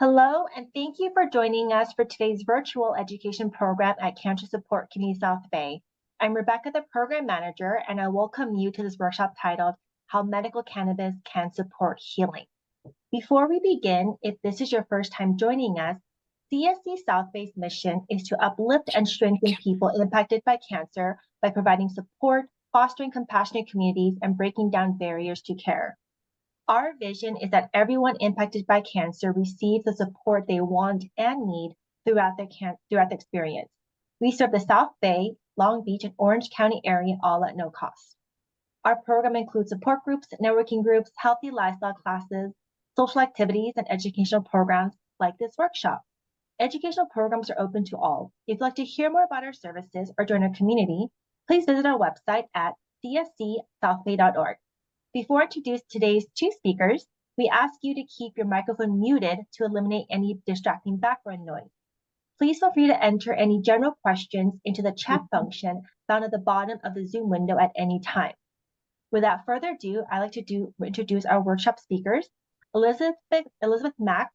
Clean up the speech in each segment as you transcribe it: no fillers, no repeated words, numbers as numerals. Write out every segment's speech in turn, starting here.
Hello, and thank you for joining us for today's virtual education program at Cancer Support Community South Bay. I'm Rebecca, the program manager, and I welcome you to this workshop titled How Medical Cannabis Can Support Healing. Before we begin, if this is your first time joining us, CSC South Bay's mission is to uplift and strengthen people impacted by cancer by providing support, fostering compassionate communities, and breaking down barriers to care. Our vision is that everyone impacted by cancer receives the support they want and need throughout the experience. We serve the South Bay, Long Beach, and Orange County area all at no cost. Our program includes support groups, networking groups, healthy lifestyle classes, social activities, and educational programs like this workshop. Educational programs are open to all. If you'd like to hear more about our services or join our community, please visit our website at cscsouthbay.org. Before I introduce today's two speakers, we ask you to keep your microphone muted to eliminate any distracting background noise. Please feel free to enter any general questions into the chat function found at the bottom of the Zoom window at any time. Without further ado, I'd like to introduce our workshop speakers. Elisabeth Mack,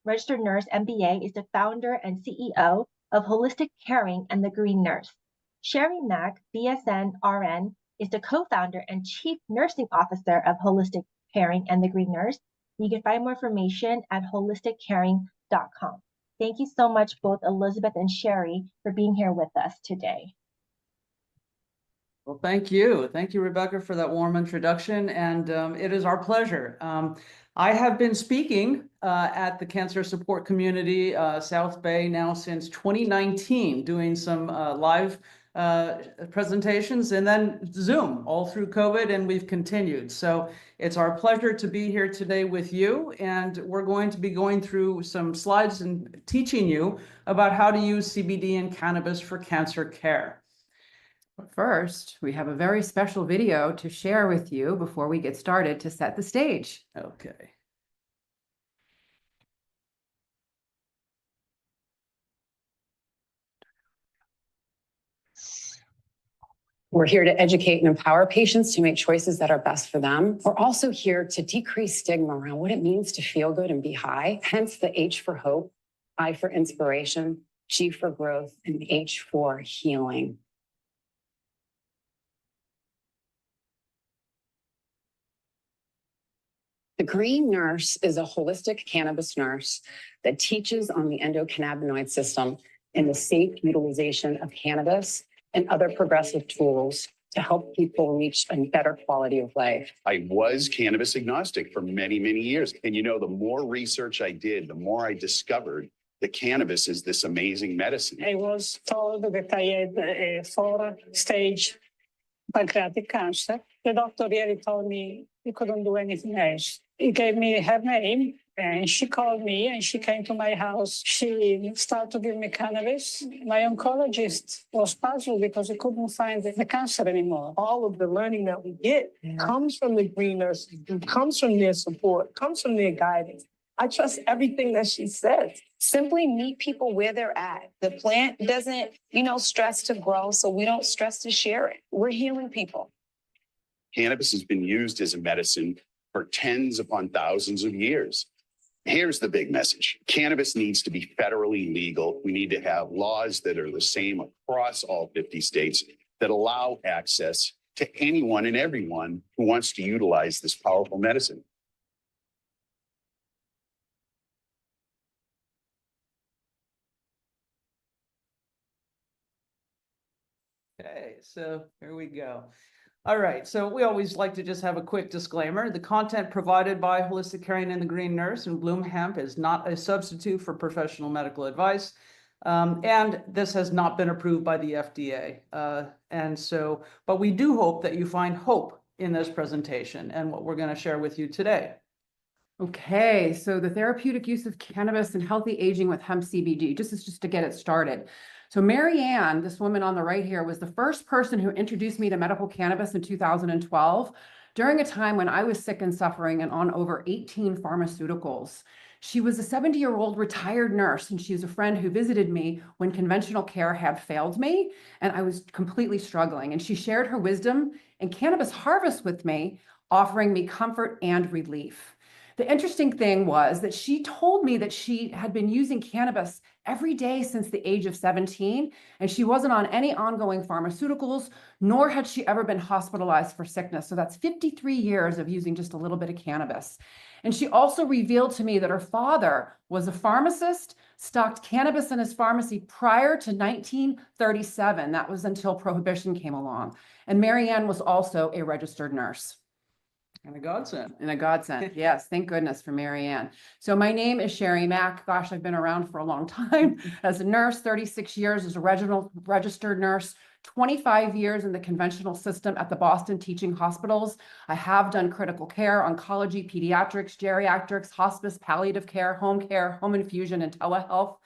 registered nurse MBA, is the founder and CEO of Holistic Caring and the Green Nurse. Sherri Mack, BSN RN, is the co-founder and chief nursing officer of Holistic Caring and the Green Nurse. You can find more information at holisticcaring.com. Thank you so much, both Elisabeth and Sherri, for being here with us today. Well, thank you. Thank you, Rebecca, for that warm introduction. And it is our pleasure. I have been speaking at the Cancer Support Community South Bay now since 2019, doing some live presentations and then Zoom all through COVID, and we've continued. So it's our pleasure to be here today with you, and we're going to be going through some slides and teaching you about how to use CBD and cannabis for cancer care. But first, we have a very special video to share with you before we get started to set the stage. Okay. We're here to educate and empower patients to make choices that are best for them. We're also here to decrease stigma around what it means to feel good and be high, hence the H for hope, I for inspiration, G for growth, and H for healing. The Green Nurse is a holistic cannabis nurse that teaches on the endocannabinoid system and the safe utilization of cannabis and other progressive tools to help people reach a better quality of life. I was cannabis agnostic for many, many years. And you know, the more research I did, the more I discovered that cannabis is this amazing medicine. I was told that I had a 4-stage pancreatic cancer. The doctor really told me he couldn't do anything else. He gave me her name, and she called me and she came to my house. She started to give me cannabis. My oncologist was puzzled because he couldn't find the cancer anymore. All of the learning that we get comes from the Green Nurses, comes from their support, comes from their guidance. I trust everything that she says. Simply meet people where they're at. The plant doesn't, stress to grow, so we don't stress to share it. We're healing people. Cannabis has been used as a medicine for tens upon thousands of years. Here's the big message. Cannabis needs to be federally legal. We need to have laws that are the same across all 50 states that allow access to anyone and everyone who wants to utilize this powerful medicine. Okay, so here we go. All right, so we always like to just have a quick disclaimer. The content provided by Holistic Caring and the Green Nurse and Bloom Hemp is not a substitute for professional medical advice. And this has not been approved by the FDA. But we do hope that you find hope in this presentation and what we're going to share with you today. Okay, so the therapeutic use of cannabis and healthy aging with hemp CBD, just to get it started. So Mary Ann, this woman on the right here, was the first person who introduced me to medical cannabis in 2012 during a time when I was sick and suffering and on over 18 pharmaceuticals. She was a 70-year-old retired nurse, and she was a friend who visited me when conventional care had failed me, and I was completely struggling. And she shared her wisdom and cannabis harvest with me, offering me comfort and relief. The interesting thing was that she told me that she had been using cannabis every day since the age of 17, and she wasn't on any ongoing pharmaceuticals, nor had she ever been hospitalized for sickness. So that's 53 years of using just a little bit of cannabis. And she also revealed to me that her father was a pharmacist, stocked cannabis in his pharmacy prior to 1937. That was until Prohibition came along. And Marianne was also a registered nurse. And a godsend. And a godsend. Yes, thank goodness for Marianne. So my name is Sherri Mack. Gosh, I've been around for a long time as a nurse, 36 years as a registered nurse, 25 years in the conventional system at the Boston teaching hospitals. I have done critical care, oncology, pediatrics, geriatrics, hospice, palliative care, home infusion, and telehealth.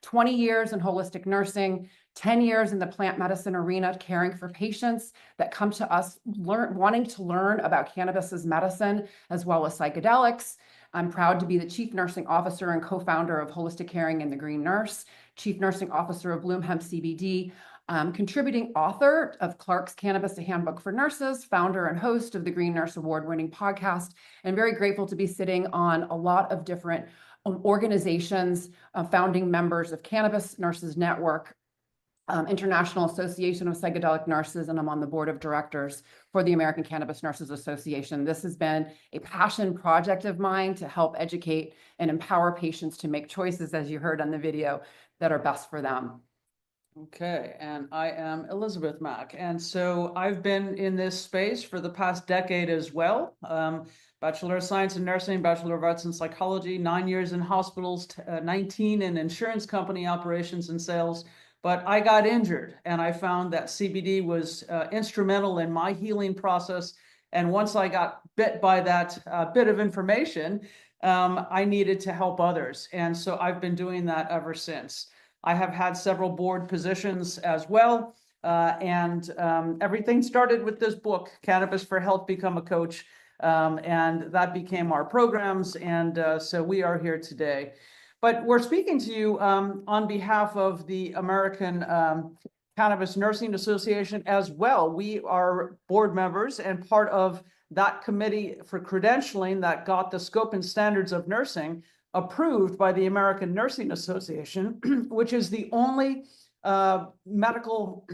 20 years in holistic nursing, 10 years in the plant medicine arena, caring for patients that come to us wanting to learn about cannabis as medicine, as well as psychedelics. I'm proud to be the Chief Nursing Officer and co-founder of Holistic Caring and the Green Nurse, Chief Nursing Officer of Bloom Hemp CBD, contributing author of Clark's Cannabis, a Handbook for Nurses, founder and host of the Green Nurse Award-winning podcast, and very grateful to be sitting on a lot of different organizations, founding members of Cannabis Nurses Network, International Association of Psychedelic Nurses, and I'm on the board of directors for the American Cannabis Nurses Association. This has been a passion project of mine to help educate and empower patients to make choices, as you heard on the video, that are best for them. Okay, and I am Elisabeth Mack. And so I've been in this space for the past decade as well. Bachelor of Science in Nursing, Bachelor of Arts in Psychology, 9 years in hospitals, 19 in insurance company operations and sales. But I got injured and I found that CBD was instrumental in my healing process. And once I got bit by that bit of information, I needed to help others. And so I've been doing that ever since. I have had several board positions as well. Everything started with this book, Cannabis for Health, Become a Coach. And that became our programs. And so we are here today. But we're speaking to you on behalf of the American Cannabis Nursing Association as well. We are board members and part of that committee for credentialing that got the scope and standards of nursing approved by the American Nursing Association, which is the only medical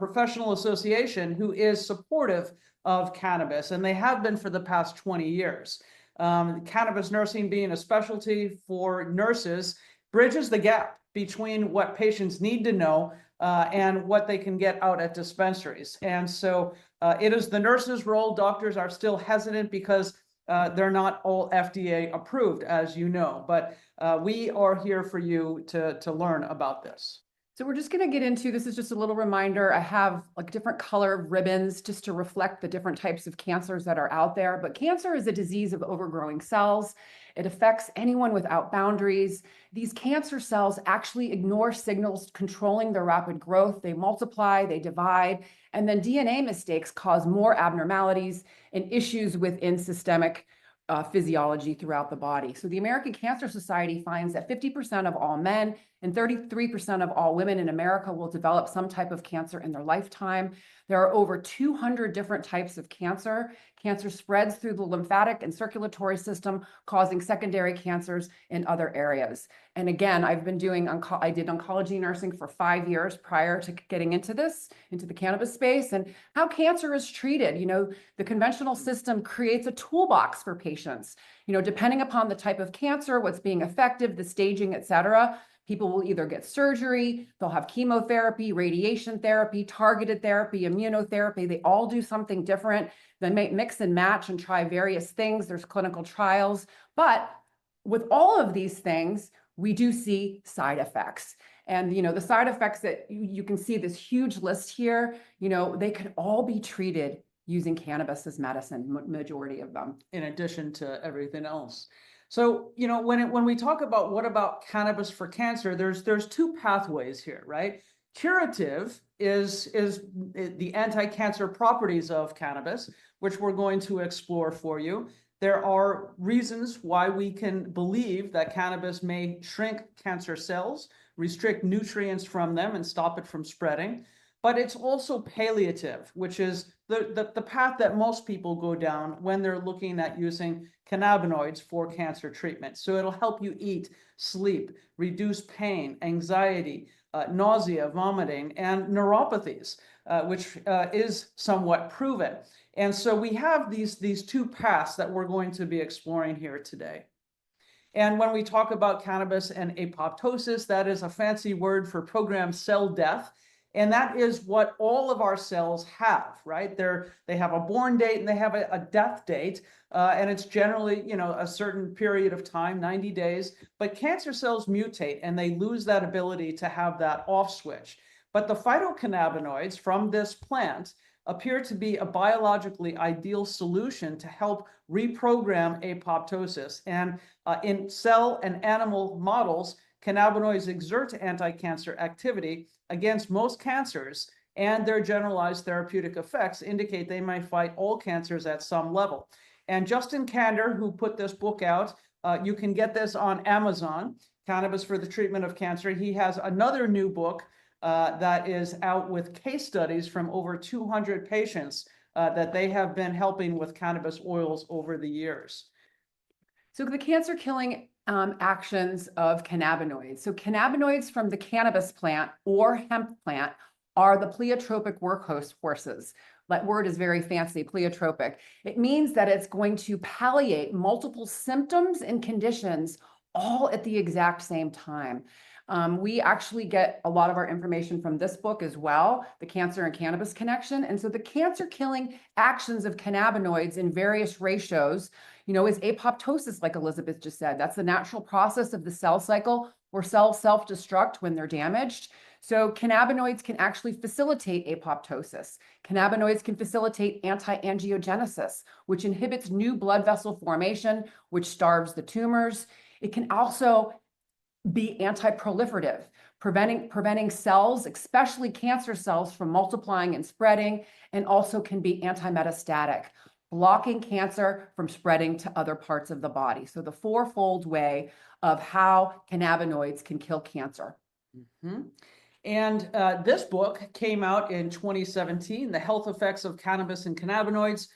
professional association who is supportive of cannabis, and they have been for the past 20 years. Cannabis nursing being a specialty for nurses bridges the gap between what patients need to know and what they can get out at dispensaries. And so it is the nurse's role. Doctors are still hesitant because they're not all FDA approved, as you know, but we are here for you to learn about this. So we're just going to get into, this is just a little reminder. I have like different color ribbons just to reflect the different types of cancers that are out there. But cancer is a disease of overgrowing cells. It affects anyone without boundaries. These cancer cells actually ignore signals controlling their rapid growth. They multiply, they divide, and then DNA mistakes cause more abnormalities and issues within systemic physiology throughout the body. So the American Cancer Society finds that 50% of all men and 33% of all women in America will develop some type of cancer in their lifetime. There are over 200 different types of cancer. Cancer spreads through the lymphatic and circulatory system, causing secondary cancers in other areas. And again, I did oncology nursing for 5 years prior to getting into the cannabis space, and how cancer is treated. You know, the conventional system creates a toolbox for patients, you know, depending upon the type of cancer, what's being effective, the staging, et cetera. People will either get surgery, they'll have chemotherapy, radiation therapy, targeted therapy, immunotherapy. They all do something different. They may mix and match and try various things. There's clinical trials. But with all of these things, we do see side effects. And, you know, the side effects that you can see this huge list here, you know, they could all be treated using cannabis as medicine, majority of them. In addition to everything else. So, you know, when we talk about what about cannabis for cancer, there's two pathways here, right? Curative is the anti-cancer properties of cannabis, which we're going to explore for you. There are reasons why we can believe that cannabis may shrink cancer cells, restrict nutrients from them, and stop it from spreading. but it's also palliative, which is the path that most people go down when they're looking at using cannabinoids for cancer treatment. So it'll help you eat, sleep, reduce pain, anxiety, nausea, vomiting, and neuropathies, which is somewhat proven. And so we have these two paths that we're going to be exploring here today. And when we talk about cannabis and apoptosis, that is a fancy word for programmed cell death. And that is what all of our cells have, right? They have a born date and they have a death date. And it's generally, a certain period of time, 90 days. But cancer cells mutate and they lose that ability to have that off switch. But the phytocannabinoids from this plant appear to be a biologically ideal solution to help reprogram apoptosis. And in cell and animal models, cannabinoids exert anti-cancer activity against most cancers, and their generalized therapeutic effects indicate they may fight all cancers at some level. And Justin Kander, who put this book out, you can get this on Amazon, Cannabis for the Treatment of Cancer. He has another new book that is out with case studies from over 200 patients that they have been helping with cannabis oils over the years. So the cancer killing actions of cannabinoids. So cannabinoids from the cannabis plant or hemp plant are the pleiotropic workhorses. That word is very fancy, pleiotropic. It means that it's going to palliate multiple symptoms and conditions all at the exact same time. We actually get a lot of our information from this book as well, The Cancer and Cannabis Connection. And so the cancer killing actions of cannabinoids in various ratios, is apoptosis, like Elizabeth just said. That's the natural process of the cell cycle where cells self-destruct when they're damaged. So cannabinoids can actually facilitate apoptosis. Cannabinoids can facilitate anti-angiogenesis, which inhibits new blood vessel formation, which starves the tumors. It can also be anti-proliferative, preventing cells, especially cancer cells, from multiplying and spreading, and also can be anti-metastatic, blocking cancer from spreading to other parts of the body. So the fourfold way of how cannabinoids can kill cancer. Mm-hmm. And this book came out in 2017, The Health Effects of Cannabis and Cannabinoids,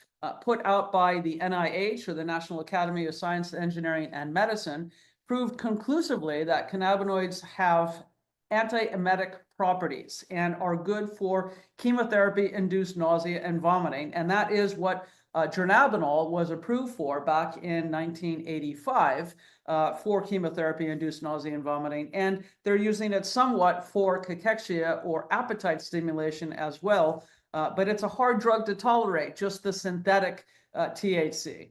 put out by the NIH, or the National Academy of Science, Engineering, and Medicine, proved conclusively that cannabinoids have antiemetic properties and are good for chemotherapy-induced nausea and vomiting. And that is what dronabinol was approved for back in 1985 for chemotherapy-induced nausea and vomiting. And they're using it somewhat for cachexia or appetite stimulation as well. But it's a hard drug to tolerate, just the synthetic THC.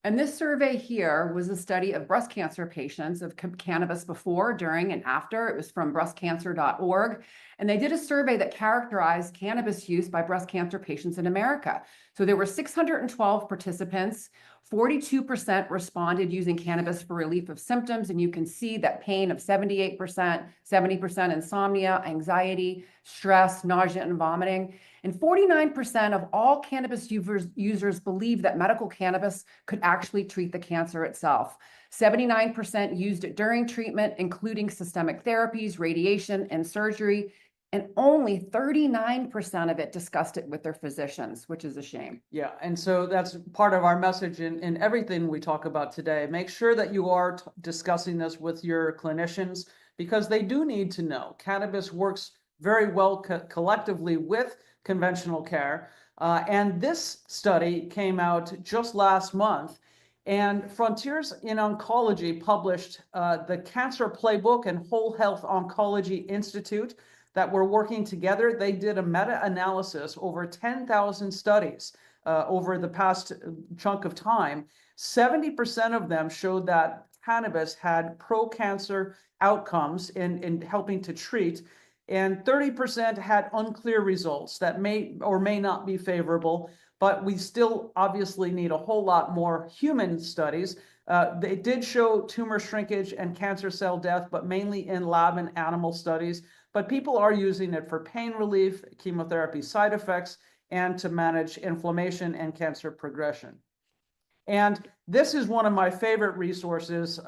And this survey here was a study of breast cancer patients of cannabis before, during, and after. It was from breastcancer.org. And they did a survey that characterized cannabis use by breast cancer patients in America. So there were 612 participants. 42% responded using cannabis for relief of symptoms. And you can see that pain of 78%, 70% insomnia, anxiety, stress, nausea, and vomiting. And 49% of all cannabis users believe that medical cannabis could actually treat the cancer itself. 79% used it during treatment, including systemic therapies, radiation, and surgery. And only 39% of it discussed it with their physicians, which is a shame. Yeah, and so that's part of our message in everything we talk about today. Make sure that you are discussing this with your clinicians, because they do need to know. Cannabis works very well collectively with conventional care. And this study came out just last month. And Frontiers in Oncology published the Cancer Playbook and Whole Health Oncology Institute that were working together. They did a meta-analysis over 10,000 studies over the past chunk of time. 70% of them showed that cannabis had pro-cancer outcomes in helping to treat, and 30% had unclear results that may or may not be favorable, but we still obviously need a whole lot more human studies. They did show tumor shrinkage and cancer cell death, but mainly in lab and animal studies. But people are using it for pain relief, chemotherapy side effects, and to manage inflammation and cancer progression. And this is one of my favorite resources.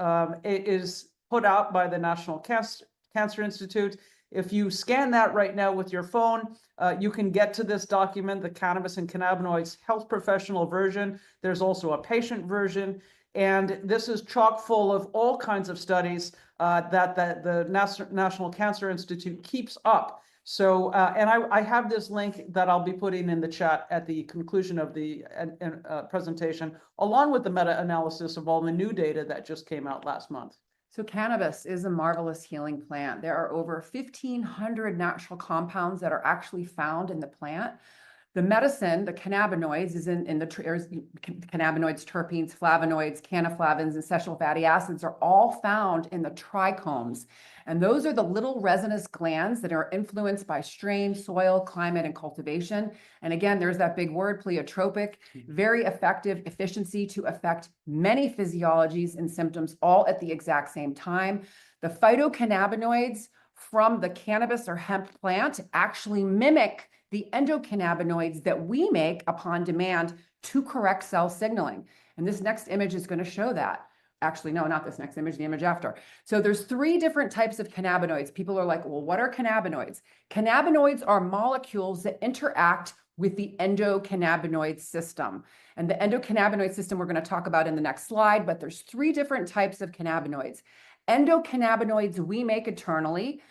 It is put out by the National Cancer Institute. If you scan that right now with your phone, you can get to this document, the Cannabis and Cannabinoids Health Professional version. There's also a patient version. And this is chock full of all kinds of studies that the National Cancer Institute keeps up. So, and I have this link that I'll be putting in the chat at the conclusion of the presentation, along with the meta-analysis of all the new data that just came out last month. So cannabis is a marvelous healing plant. There are over 1,500 natural compounds that are actually found in the plant. The medicine, the cannabinoids, is in the cannabinoids, terpenes, flavonoids, canaflavins, and essential fatty acids are all found in the trichomes. And those are the little resinous glands that are influenced by strain, soil, climate, and cultivation. And again, there's that big word, pleiotropic, very effective efficiency to affect many physiologies and symptoms all at the exact same time. The phytocannabinoids from the cannabis or hemp plant actually mimic the endocannabinoids that we make upon demand to correct cell signaling. And this next image is going to show that. Actually, no, not this next image, the image after. So there's 3 different types of cannabinoids. People are like, well, what are cannabinoids? Cannabinoids are molecules that interact with the endocannabinoid system. And the endocannabinoid system we're going to talk about in the next slide, but there's 3 different types of cannabinoids. Endocannabinoids we make internally.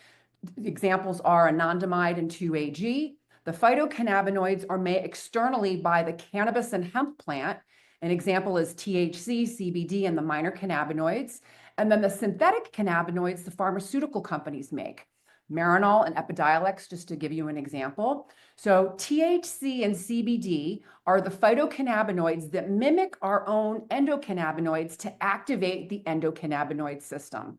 Examples are anandamide and 2-AG. The phytocannabinoids are made externally by the cannabis and hemp plant. An example is THC, CBD, and the minor cannabinoids. And then the synthetic cannabinoids the pharmaceutical companies make. Marinol and Epidiolex, just to give you an example. So THC and CBD are the phytocannabinoids that mimic our own endocannabinoids to activate the endocannabinoid system.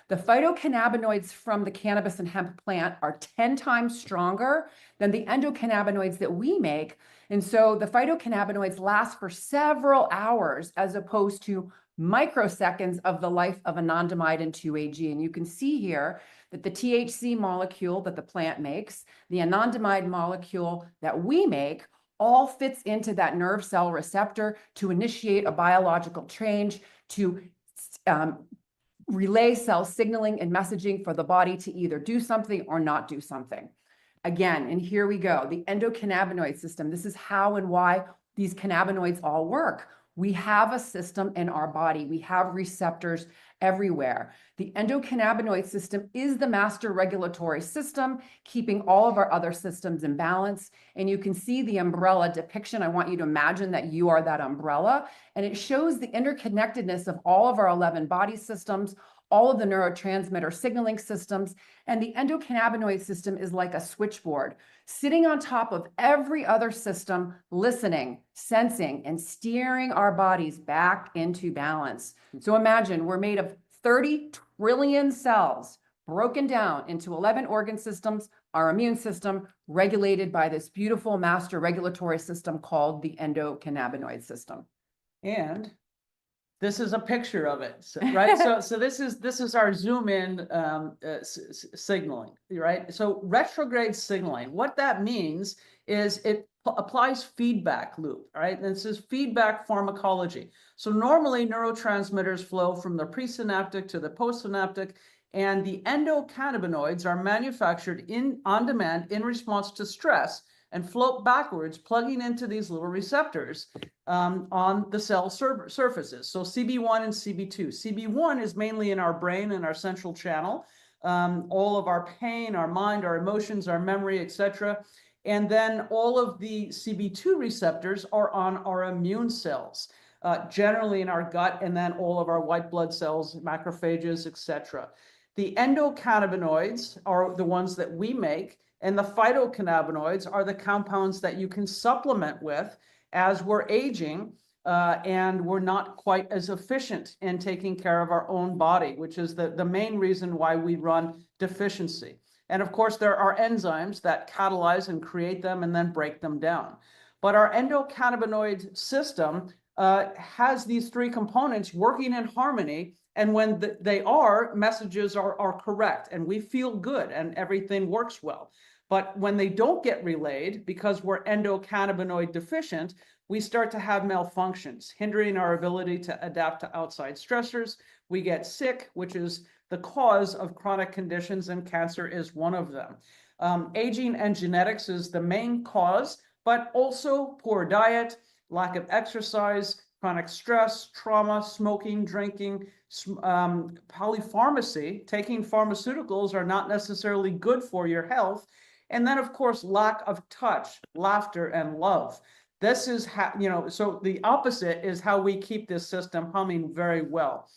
The phytocannabinoids from the cannabis and hemp plant are 10 times stronger than the endocannabinoids that we make. And so the phytocannabinoids last for several hours as opposed to microseconds of the life of anandamide and 2-AG. And you can see here that the THC molecule that the plant makes, the anandamide molecule that we make, all fits into that nerve cell receptor to initiate a biological change, to relay cell signaling and messaging for the body to either do something or not do something. Again, and here we go, the endocannabinoid system. This is how and why these cannabinoids all work. We have a system in our body. We have receptors everywhere. The endocannabinoid system is the master regulatory system, keeping all of our other systems in balance. And you can see the umbrella depiction. I want you to imagine that you are that umbrella. And it shows the interconnectedness of all of our 11 body systems, all of the neurotransmitter signaling systems. And the endocannabinoid system is like a switchboard, sitting on top of every other system, listening, sensing, and steering our bodies back into balance. So imagine we're made of 30 trillion cells broken down into 11 organ systems, our immune system regulated by this beautiful master regulatory system called the endocannabinoid system. And this is a picture of it, right? So this is our zoom in signaling, right? So retrograde signaling, what that means is it applies feedback loop, right? And this is feedback pharmacology. So normally neurotransmitters flow from the presynaptic to the postsynaptic, and the endocannabinoids are manufactured on demand in response to stress and float backwards, plugging into these little receptors on the cell surfaces. So CB1 and CB2. CB1 is mainly in our brain and our central channel, all of our pain, our mind, our emotions, our memory, etc. And then all of the CB2 receptors are on our immune cells, generally in our gut, and then all of our white blood cells, macrophages, etc. The endocannabinoids are the ones that we make, and the phytocannabinoids are the compounds that you can supplement with as we're aging and we're not quite as efficient in taking care of our own body, which is the main reason why we run deficiency. And of course, there are enzymes that catalyze and create them and then break them down. But our endocannabinoid system has these 3 components working in harmony. And when messages are correct and we feel good and everything works well. But when they don't get relayed because we're endocannabinoid deficient, we start to have malfunctions, hindering our ability to adapt to outside stressors. We get sick, which is the cause of chronic conditions, and cancer is one of them. Aging and genetics is the main cause, but also poor diet, lack of exercise, chronic stress, trauma, smoking, drinking, polypharmacy. Taking pharmaceuticals are not necessarily good for your health. And then, of course, lack of touch, laughter, and love. This is how, so the opposite is how we keep this system humming very well.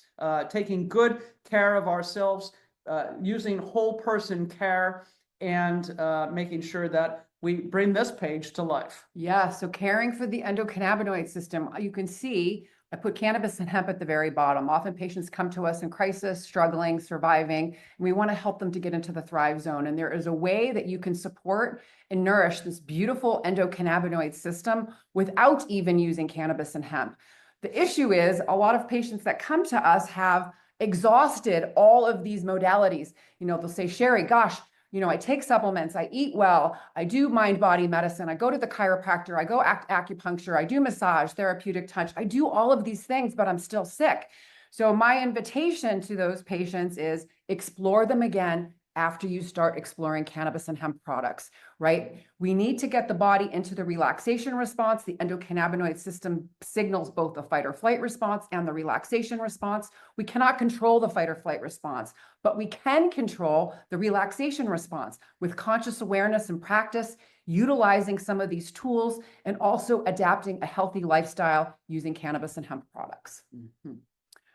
Taking good care of ourselves, using whole person care, and making sure that we bring this page to life. Yeah, so caring for the endocannabinoid system, you can see I put cannabis and hemp at the very bottom. Often patients come to us in crisis, struggling, surviving, and we want to help them to get into the thrive zone. And there is a way that you can support and nourish this beautiful endocannabinoid system without even using cannabis and hemp. The issue is a lot of patients that come to us have exhausted all of these modalities. They'll say, Sherri, gosh, I take supplements, I eat well, I do mind-body medicine, I go to the chiropractor, I go acupuncture, I do massage, therapeutic touch, I do all of these things, but I'm still sick. So my invitation to those patients is explore them again after you start exploring cannabis and hemp products, right? We need to get the body into the relaxation response. The endocannabinoid system signals both the fight or flight response and the relaxation response. We cannot control the fight or flight response, but we can control the relaxation response with conscious awareness and practice, utilizing some of these tools, and also adapting a healthy lifestyle using cannabis and hemp products.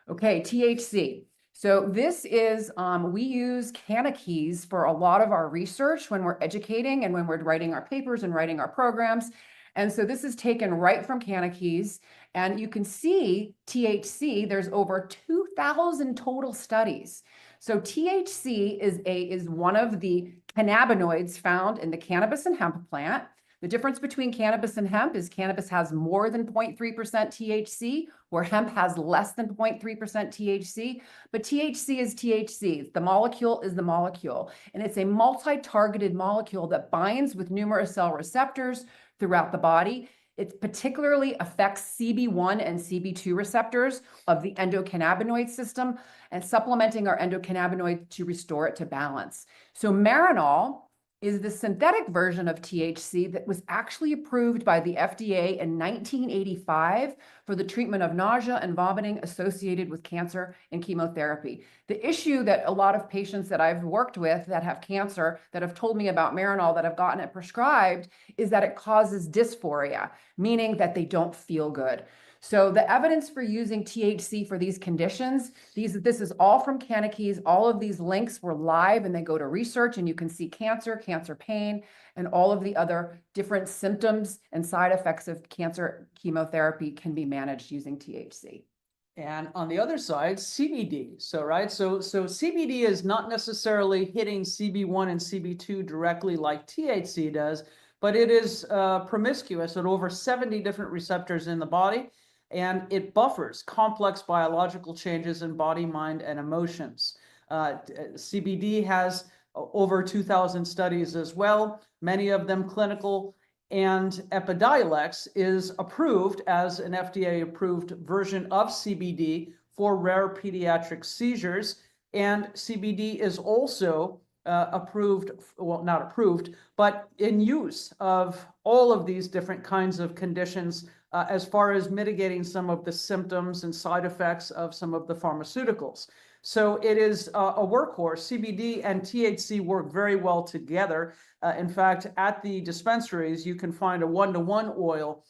Okay, THC. So this is, we use Canna Keys for a lot of our research when we're educating and when we're writing our papers and writing our programs. And so this is taken right from Canna Keys. And you can see THC, there's over 2,000 total studies. So THC is one of the cannabinoids found in the cannabis and hemp plant. The difference between cannabis and hemp is cannabis has more than 0.3% THC, where hemp has less than 0.3% THC, but THC is THC. The molecule is the molecule, and it's a multi-targeted molecule that binds with numerous cell receptors throughout the body. It particularly affects CB1 and CB2 receptors of the endocannabinoid system and supplementing our endocannabinoid to restore it to balance. So Marinol is the synthetic version of THC that was actually approved by the FDA in 1985 for the treatment of nausea and vomiting associated with cancer and chemotherapy. The issue that a lot of patients that I've worked with that have cancer that have told me about Marinol that have gotten it prescribed is that it causes dysphoria, meaning that they don't feel good. So the evidence for using THC for these conditions, this is all from Canna Keys. All of these links were live and they go to research, and you can see cancer, cancer pain, and all of the other different symptoms and side effects of cancer chemotherapy can be managed using THC. And on the other side, CBD. So CBD is not necessarily hitting CB1 and CB2 directly like THC does, but it is promiscuous at over 70 different receptors in the body. And it buffers complex biological changes in body, mind, and emotions. CBD has over 2,000 studies as well, many of them clinical, and Epidiolex is approved as an FDA-approved version of CBD for rare pediatric seizures, and CBD is also approved, well, not approved, but in use of all of these different kinds of conditions as far as mitigating some of the symptoms and side effects of some of the pharmaceuticals. So it is a workhorse. CBD and THC work very well together. In fact, at the dispensaries, you can find a 1-to-1 oil,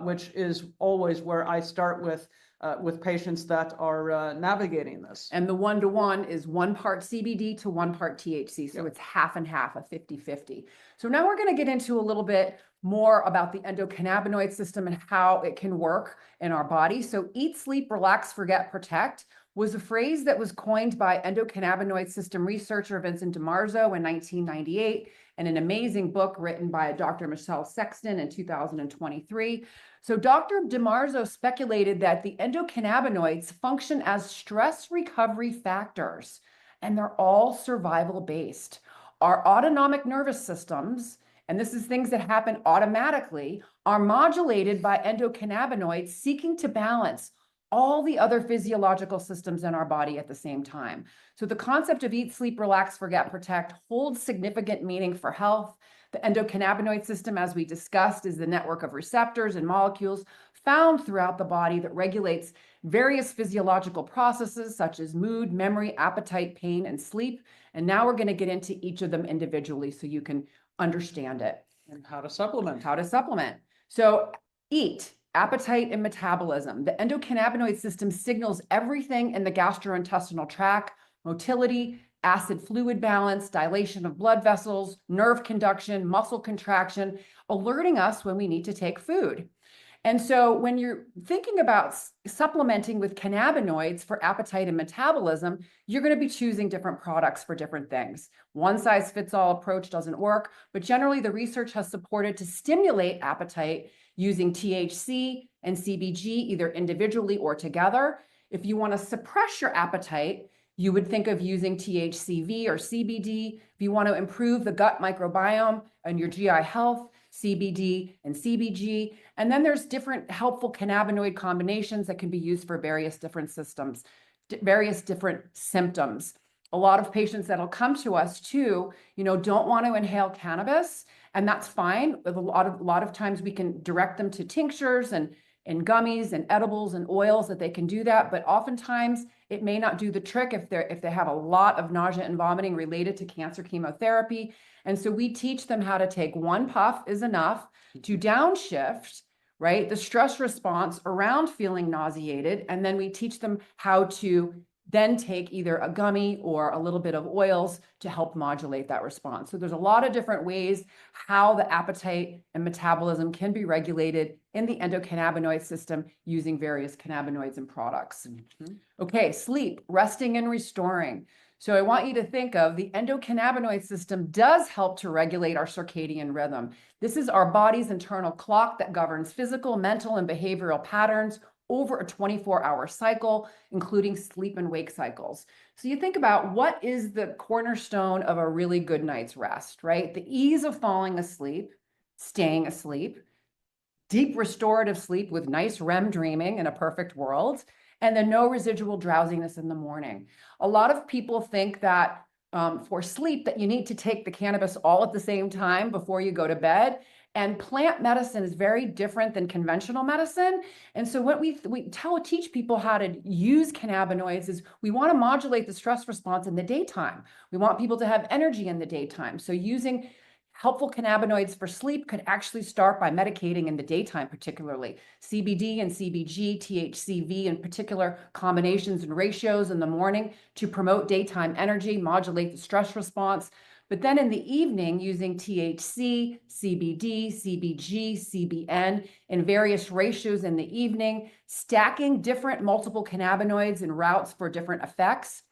which is always where I start with patients that are navigating this. And the 1-to-1 is 1 part CBD to 1 part THC. So it's half and half, a 50-50. So now we're going to get into a little bit more about the endocannabinoid system and how it can work in our body. So eat, sleep, relax, forget, protect was a phrase that was coined by endocannabinoid system researcher Vincent DiMarzo in 1998, and an amazing book written by Dr. Michelle Sexton in 2023. So Dr. DiMarzo speculated that the endocannabinoids function as stress recovery factors, and they're all survival based. Our autonomic nervous systems, and this is things that happen automatically, are modulated by endocannabinoids seeking to balance all the other physiological systems in our body at the same time. So the concept of eat, sleep, relax, forget, protect holds significant meaning for health. The endocannabinoid system, as we discussed, is the network of receptors and molecules found throughout the body that regulates various physiological processes such as mood, memory, appetite, pain, and sleep. And now we're going to get into each of them individually so you can understand it. And how to supplement. How to supplement. So eat, appetite, and metabolism. The endocannabinoid system signals everything in the gastrointestinal tract: motility, acid fluid balance, dilation of blood vessels, nerve conduction, muscle contraction, alerting us when we need to take food. And so when you're thinking about supplementing with cannabinoids for appetite and metabolism, you're going to be choosing different products for different things. One size fits all approach doesn't work, but generally the research has supported to stimulate appetite using THC and CBG, either individually or together. If you want to suppress your appetite, you would think of using THCV or CBD. If you want to improve the gut microbiome and your GI health, CBD and CBG. And then there's different helpful cannabinoid combinations that can be used for various different systems, various different symptoms. A lot of patients that'll come to us too, don't want to inhale cannabis, and that's fine. A lot of times we can direct them to tinctures and gummies and edibles and oils that they can do that, but oftentimes it may not do the trick if they have a lot of nausea and vomiting related to cancer chemotherapy. And so we teach them how to take one puff is enough to downshift, right, the stress response around feeling nauseated, and then we teach them how to then take either a gummy or a little bit of oils to help modulate that response. So there's a lot of different ways how the appetite and metabolism can be regulated in the endocannabinoid system using various cannabinoids and products. Okay, sleep, resting and restoring. So I want you to think of the endocannabinoid system does help to regulate our circadian rhythm. This is our body's internal clock that governs physical, mental, and behavioral patterns over a 24-hour cycle, including sleep and wake cycles. So you think about what is the cornerstone of a really good night's rest, right? The ease of falling asleep, staying asleep, deep restorative sleep with nice REM dreaming in a perfect world, and then no residual drowsiness in the morning. A lot of people think that for sleep that you need to take the cannabis all at the same time before you go to bed. And plant medicine is very different than conventional medicine. And so what we teach people how to use cannabinoids is we want to modulate the stress response in the daytime. We want people to have energy in the daytime. So using helpful cannabinoids for sleep could actually start by medicating in the daytime, particularly CBD and CBG, THCV in particular combinations and ratios in the morning to promote daytime energy, modulate the stress response. But then in the evening, using THC, CBD, CBG, CBN in various ratios in the evening, stacking different multiple cannabinoids and routes for different effects.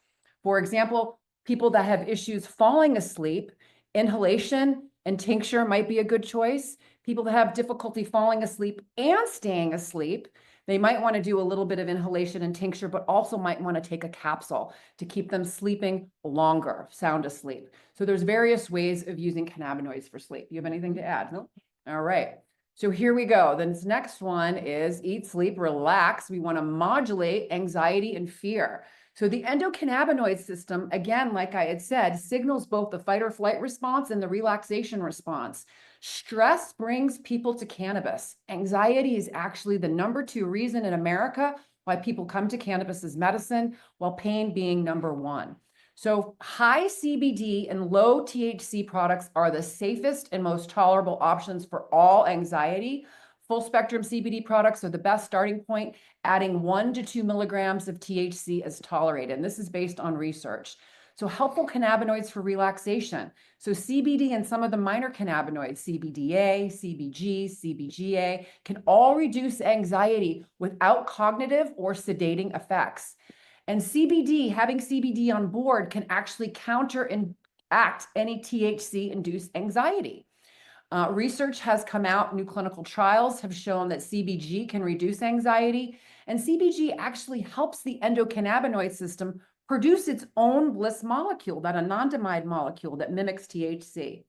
For example, people that have issues falling asleep, inhalation and tincture might be a good choice. People that have difficulty falling asleep and staying asleep, they might want to do a little bit of inhalation and tincture, but also might want to take a capsule to keep them sleeping longer, sound asleep. So there's various ways of using cannabinoids for sleep. You have anything to add? No? All right. So here we go. This next one is eat, sleep, relax. We want to modulate anxiety and fear. So the endocannabinoid system, again, like I had said, signals both the fight or flight response and the relaxation response. Stress brings people to cannabis. Anxiety is actually the #2 reason in America why people come to cannabis as medicine, while pain being #1. So high CBD and low THC products are the safest and most tolerable options for all anxiety. Full spectrum CBD products are the best starting point. Adding 1 to 2 milligrams of THC is tolerated. And this is based on research. So helpful cannabinoids for relaxation. So CBD and some of the minor cannabinoids, CBDA, CBG, CBGA, can all reduce anxiety without cognitive or sedating effects. And CBD, having CBD on board can actually counteract any THC-induced anxiety. Research has come out, new clinical trials have shown that CBG can reduce anxiety, and CBG actually helps the endocannabinoid system produce its own bliss molecule, that anandamide molecule that mimics THC.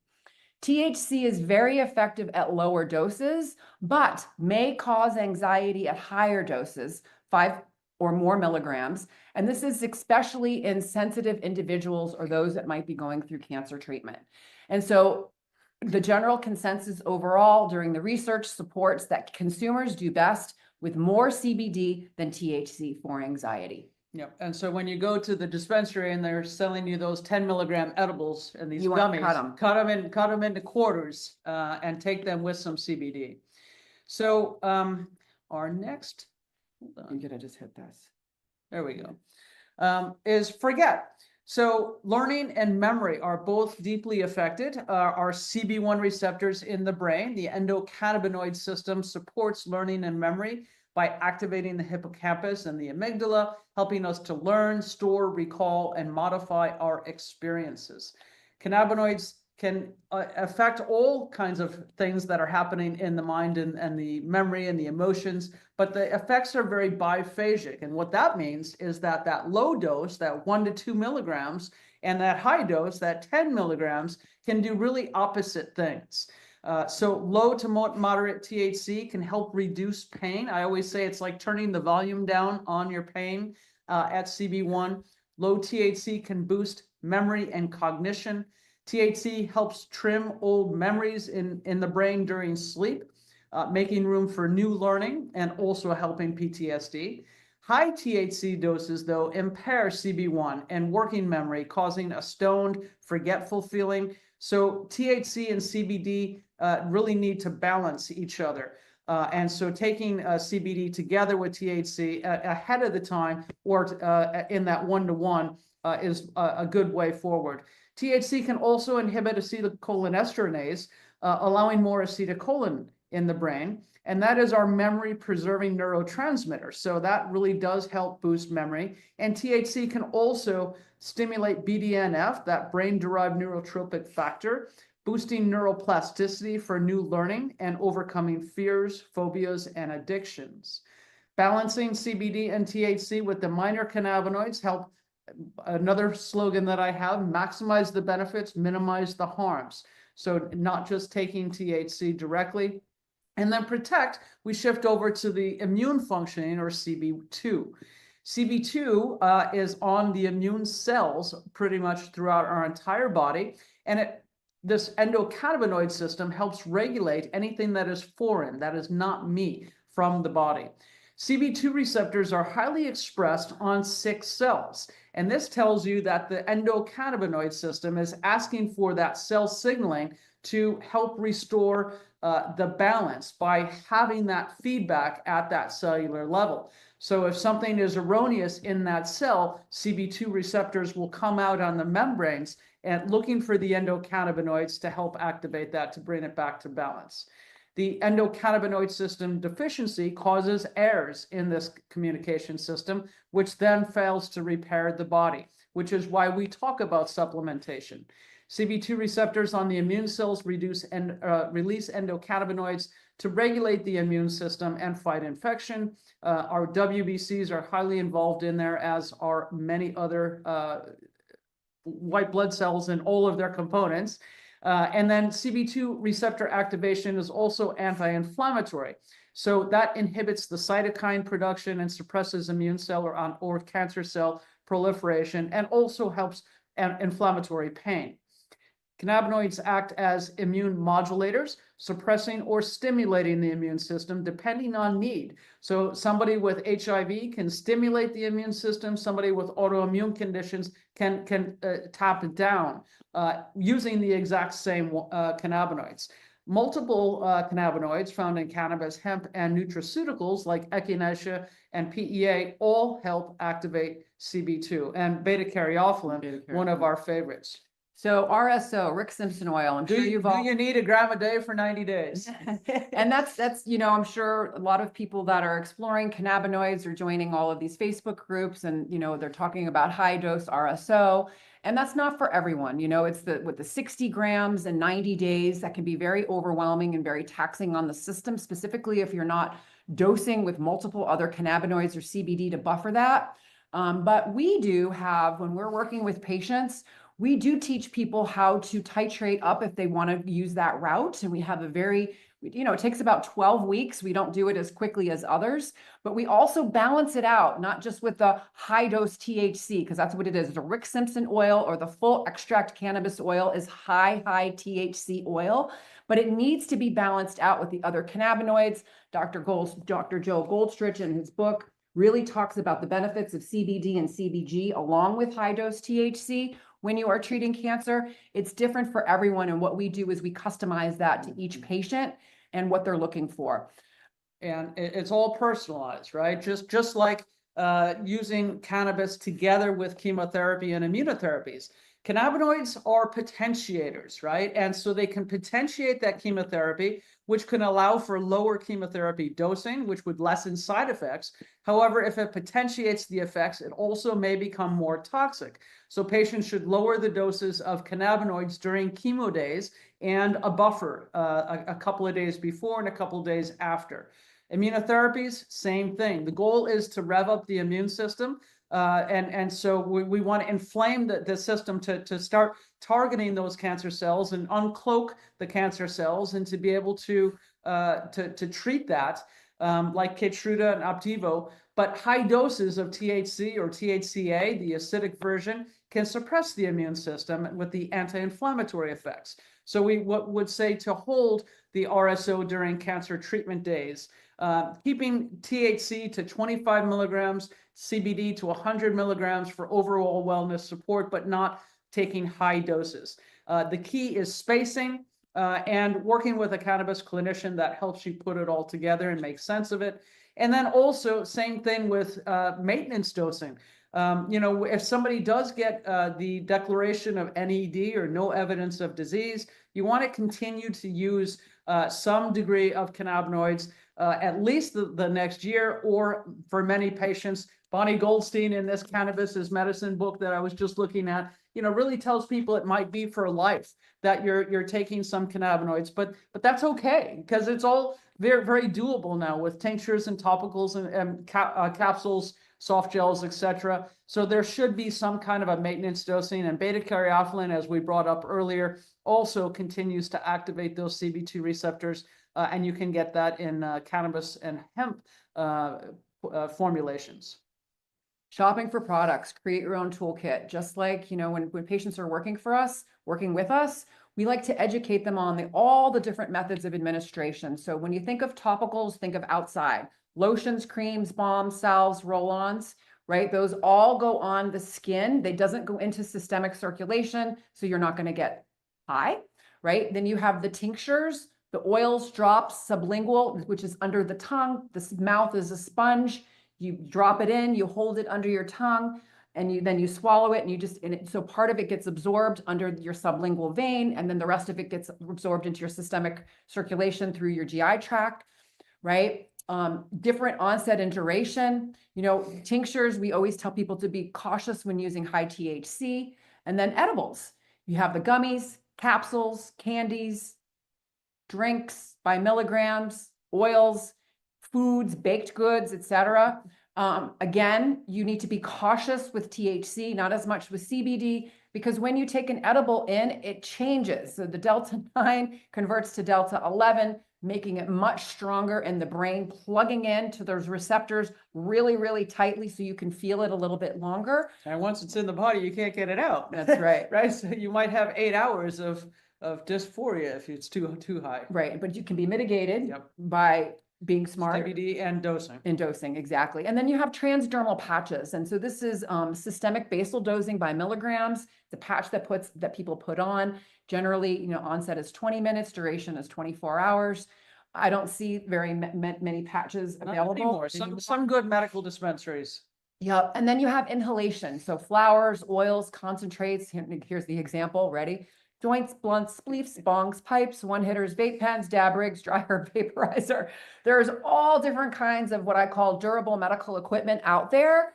THC is very effective at lower doses, but may cause anxiety at higher doses, 5 or more milligrams. And this is especially in sensitive individuals or those that might be going through cancer treatment. And so the general consensus overall during the research supports that consumers do best with more CBD than THC for anxiety. Yeah, and so when you go to the dispensary and they're selling you those 10 milligram edibles and these You want to gummies, cut them into quarters and take them with some CBD. So our next, hold on. I'm gonna just hit this. There we go. Is forget. So learning and memory are both deeply affected. Our CB1 receptors in the brain, the endocannabinoid system supports learning and memory by activating the hippocampus and the amygdala, helping us to learn, store, recall, and modify our experiences. Cannabinoids can affect all kinds of things that are happening in the mind and the memory and the emotions, but the effects are very biphasic. And what that means is that that low dose, that 1 to 2 milligrams, and that high dose, that 10 milligrams, can do really opposite things. So low to moderate THC can help reduce pain. I always say it's like turning the volume down on your pain at CB1. Low THC can boost memory and cognition. THC helps trim old memories in the brain during sleep, making room for new learning and also helping PTSD. High THC doses, though, impair CB1 and working memory, causing a stoned, forgetful feeling. So THC and CBD really need to balance each other. And so taking CBD together with THC ahead of the time or in that 1-to-1 is a good way forward. THC can also inhibit acetylcholinesterase, allowing more acetylcholine in the brain. And that is our memory preserving neurotransmitter. So that really does help boost memory. And THC can also stimulate BDNF, that brain derived neurotropic factor, boosting neuroplasticity for new learning and overcoming fears, phobias, and addictions. Balancing CBD and THC with the minor cannabinoids help. Another slogan that I have, maximize the benefits, minimize the harms. So not just taking THC directly. And then protect, we shift over to the immune functioning, or CB2. CB2 is on the immune cells pretty much throughout our entire body. And this endocannabinoid system helps regulate anything that is foreign, that is not me, from the body. CB2 receptors are highly expressed on 6 cells. And this tells you that the endocannabinoid system is asking for that cell signaling to help restore the balance by having that feedback at that cellular level. So if something is erroneous in that cell, CB2 receptors will come out on the membranes and looking for the endocannabinoids to help activate that to bring it back to balance. The endocannabinoid system deficiency causes errors in this communication system, which then fails to repair the body, which is why we talk about supplementation. CB2 receptors on the immune cells release endocannabinoids to regulate the immune system and fight infection. Our WBCs are highly involved in there, as are many other white blood cells and all of their components. And then CB2 receptor activation is also anti-inflammatory. So that inhibits the cytokine production and suppresses immune cell or cancer cell proliferation, and also helps inflammatory pain. Cannabinoids act as immune modulators, suppressing or stimulating the immune system depending on need. So somebody with HIV can stimulate the immune system. Somebody with autoimmune conditions can tap it down using the exact same cannabinoids. Multiple cannabinoids found in cannabis, hemp, and nutraceuticals like echinacea and PEA all help activate CB2, and beta-caryophyllene, one of our favorites. So RSO, Rick Simpson oil, I'm sure you've all. Do you need a gram a day for 90 days? And that's, you know, I'm sure a lot of people that are exploring cannabinoids are joining all of these Facebook groups, and, you know, they're talking about high dose RSO, and that's not for everyone. You know, it's with the 60 grams and 90 days, that can be very overwhelming and very taxing on the system, specifically if you're not dosing with multiple other cannabinoids or CBD to buffer that. But we do have, when we're working with patients, We do teach people how to titrate up if they want to use that route. And we have a very, it takes about 12 weeks. We don't do it as quickly as others, but we also balance it out, not just with the high dose THC, because that's what it is. The Rick Simpson oil or the full extract cannabis oil is high THC oil, but it needs to be balanced out with the other cannabinoids. Dr. Joe Goldstrich in his book really talks about the benefits of CBD and CBG along with high dose THC when you are treating cancer. It's different for everyone. And what we do is we customize that to each patient and what they're looking for. And it's all personalized, right? Just like using cannabis together with chemotherapy and immunotherapies. Cannabinoids are potentiators, right? And so they can potentiate that chemotherapy, which can allow for lower chemotherapy dosing, which would lessen side effects. However, if it potentiates the effects, it also may become more toxic. So patients should lower the doses of cannabinoids during chemo days and a buffer a couple of days before and a couple of days after. Immunotherapies, same thing. The goal is to rev up the immune system. And so we want to inflame the system to start targeting those cancer cells and uncloak the cancer cells and to be able to treat that like Keytruda and Opdivo. But high doses of THC or THCA, the acidic version, can suppress the immune system with the anti-inflammatory effects. So we would say to hold the RSO during cancer treatment days, keeping THC to 25 milligrams, CBD to 100 milligrams for overall wellness support, but not taking high doses. The key is spacing and working with a cannabis clinician that helps you put it all together and make sense of it. And then also same thing with maintenance dosing. If somebody does get the declaration of NED or no evidence of disease, you want to continue to use some degree of cannabinoids at least the next year, or for many patients, Bonnie Goldstein in this Cannabis is Medicine book that I was just looking at, really tells people it might be for life that you're taking some cannabinoids, but that's okay because it's all very, very doable now with tinctures and topicals and capsules, soft gels, etc. So there should be some kind of a maintenance dosing, and beta caryophyllene, as we brought up earlier, also continues to activate those CB2 receptors, and you can get that in cannabis and hemp formulations. Shopping for products, create your own toolkit. Just like, when patients are working with us, we like to educate them on all the different methods of administration. So when you think of topicals, think of outside. Lotions, creams, balms, salves, roll-ons, right? Those all go on the skin. They doesn't go into systemic circulation, so you're not going to get high, right? Then you have the tinctures, the oils, drops, sublingual, which is under the tongue. The mouth is a sponge. You drop it in, you hold it under your tongue, and then you swallow it, and so part of it gets absorbed under your sublingual vein, and then the rest of it gets absorbed into your systemic circulation through your GI tract, right? Different onset and duration. Tinctures, we always tell people to be cautious when using high THC. And then edibles. You have the gummies, capsules, candies, drinks by milligrams, oils, foods, baked goods, etc. Again, you need to be cautious with THC, not as much with CBD, because when you take an edible in, it changes. So the Delta 9 converts to Delta 11, making it much stronger in the brain, plugging into those receptors really, really tightly so you can feel it a little bit longer. And once it's in the body, you can't get it out. That's right. Right? So you might have 8 hours of dysphoria if it's too high. Right, but you can be mitigated Yep. by being smart. CBD and dosing. In dosing, exactly. And then you have transdermal patches. And so this is systemic basal dosing by milligrams. The patch that people put on. Generally, onset is 20 minutes, duration is 24 hours. I don't see very many patches Not available. anymore. Some good medical dispensaries. Yep. And then you have inhalation. So flowers, oils, concentrates. Here's the example. Ready? Joints, blunts, spleefs, bongs, pipes, one-hitters, vape pens, dab rigs, dry herb vaporizer. There's all different kinds of what I call durable medical equipment out there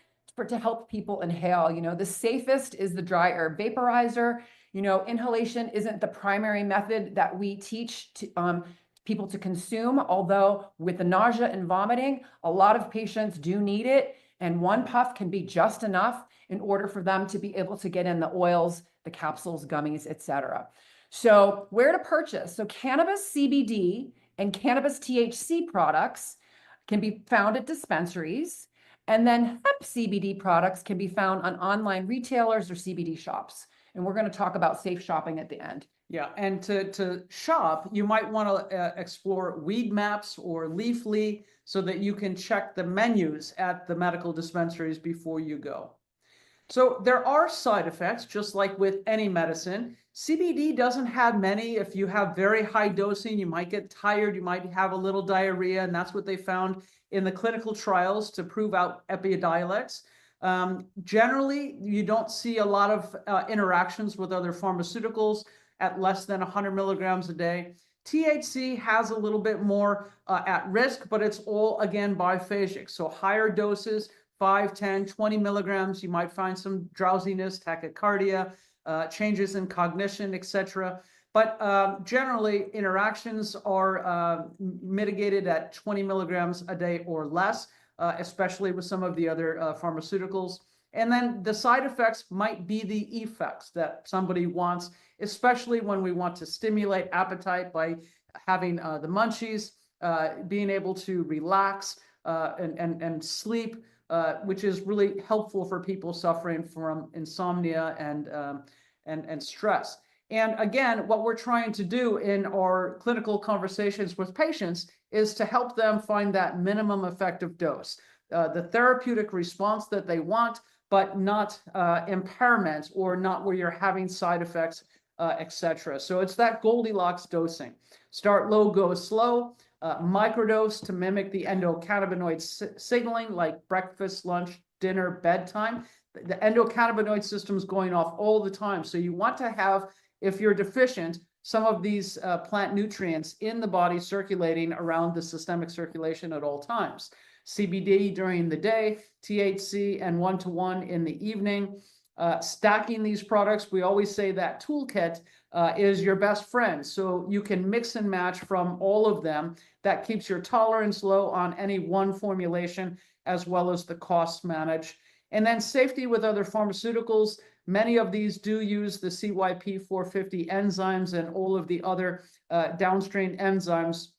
to help people inhale. The safest is the dry herb vaporizer. Inhalation isn't the primary method that we teach to people to consume, although with the nausea and vomiting, a lot of patients do need it, and one puff can be just enough. in order for them to be able to get in the oils, the capsules, gummies, etc. So where to purchase? So cannabis CBD and cannabis THC products can be found at dispensaries. And then hemp CBD products can be found on online retailers or CBD shops. And we're going to talk about safe shopping at the end. Yeah, and to shop, you might want to explore Weed Maps or Leafly so that you can check the menus at the medical dispensaries before you go. So there are side effects, just like with any medicine. CBD doesn't have many. If you have very high dosing, you might get tired, you might have a little diarrhea, and that's what they found in the clinical trials to prove out Epidiolex. Generally, you don't see a lot of interactions with other pharmaceuticals at less than 100 milligrams a day. THC has a little bit more at risk, but it's all, again, biphasic. So higher doses, 5, 10, 20 milligrams, you might find some drowsiness, tachycardia, changes in cognition, etc. But generally, interactions are mitigated at 20 milligrams a day or less, especially with some of the other pharmaceuticals. And then the side effects might be the effects that somebody wants, especially when we want to stimulate appetite by having the munchies, being able to relax and sleep, which is really helpful for people suffering from insomnia and stress. And again, what we're trying to do in our clinical conversations with patients is to help them find that minimum effective dose, the therapeutic response that they want, but not impairment or not where you're having side effects, etc. So it's that Goldilocks dosing. Start low, go slow. Microdose to mimic the endocannabinoid signaling, like breakfast, lunch, dinner, bedtime. The endocannabinoid system is going off all the time. So you want to have, if you're deficient, some of these plant nutrients in the body circulating around the systemic circulation at all times. CBD during the day, THC and 1-to-1 in the evening. Stacking these products, we always say that toolkit is your best friend. So you can mix and match from all of them. That keeps your tolerance low on any one formulation, as well as the costs managed. And then safety with other pharmaceuticals. Many of these do use the CYP450 enzymes and all of the other downstream enzymes.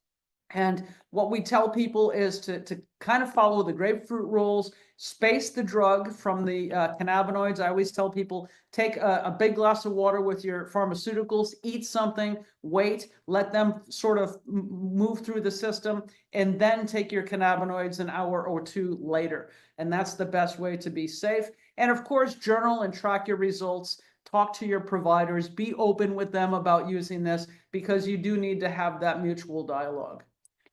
And what we tell people is to kind of follow the grapefruit rules, space the drug from the cannabinoids. I always tell people, take a big glass of water with your pharmaceuticals, eat something, wait, let them sort of move through the system, and then take your cannabinoids an hour or two later. And that's the best way to be safe. And of course, journal and track your results. Talk to your providers, be open with them about using this, because you do need to have that mutual dialogue.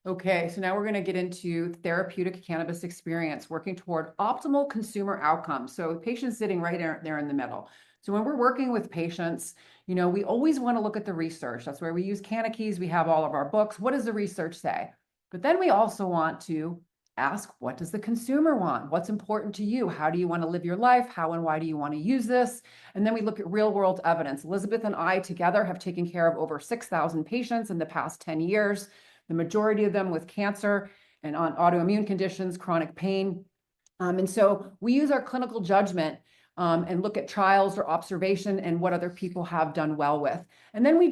Okay, so now we're going to get into therapeutic cannabis experience, working toward optimal consumer outcomes. So the patient's sitting right there in the middle. So when we're working with patients, you know, we always want to look at the research. That's where we use Canna-Keys. We have all of our books. What does the research say? But then we also want to ask, what does the consumer want? What's important to you? How do you want to live your life? How and why do you want to use this? And then we look at real world evidence. Elisabeth and I together have taken care of over 6,000 patients in the past 10 years. The majority of them with cancer and on autoimmune conditions, chronic pain. And so we use our clinical judgment and look at trials or observation and what other people have done well with. And then we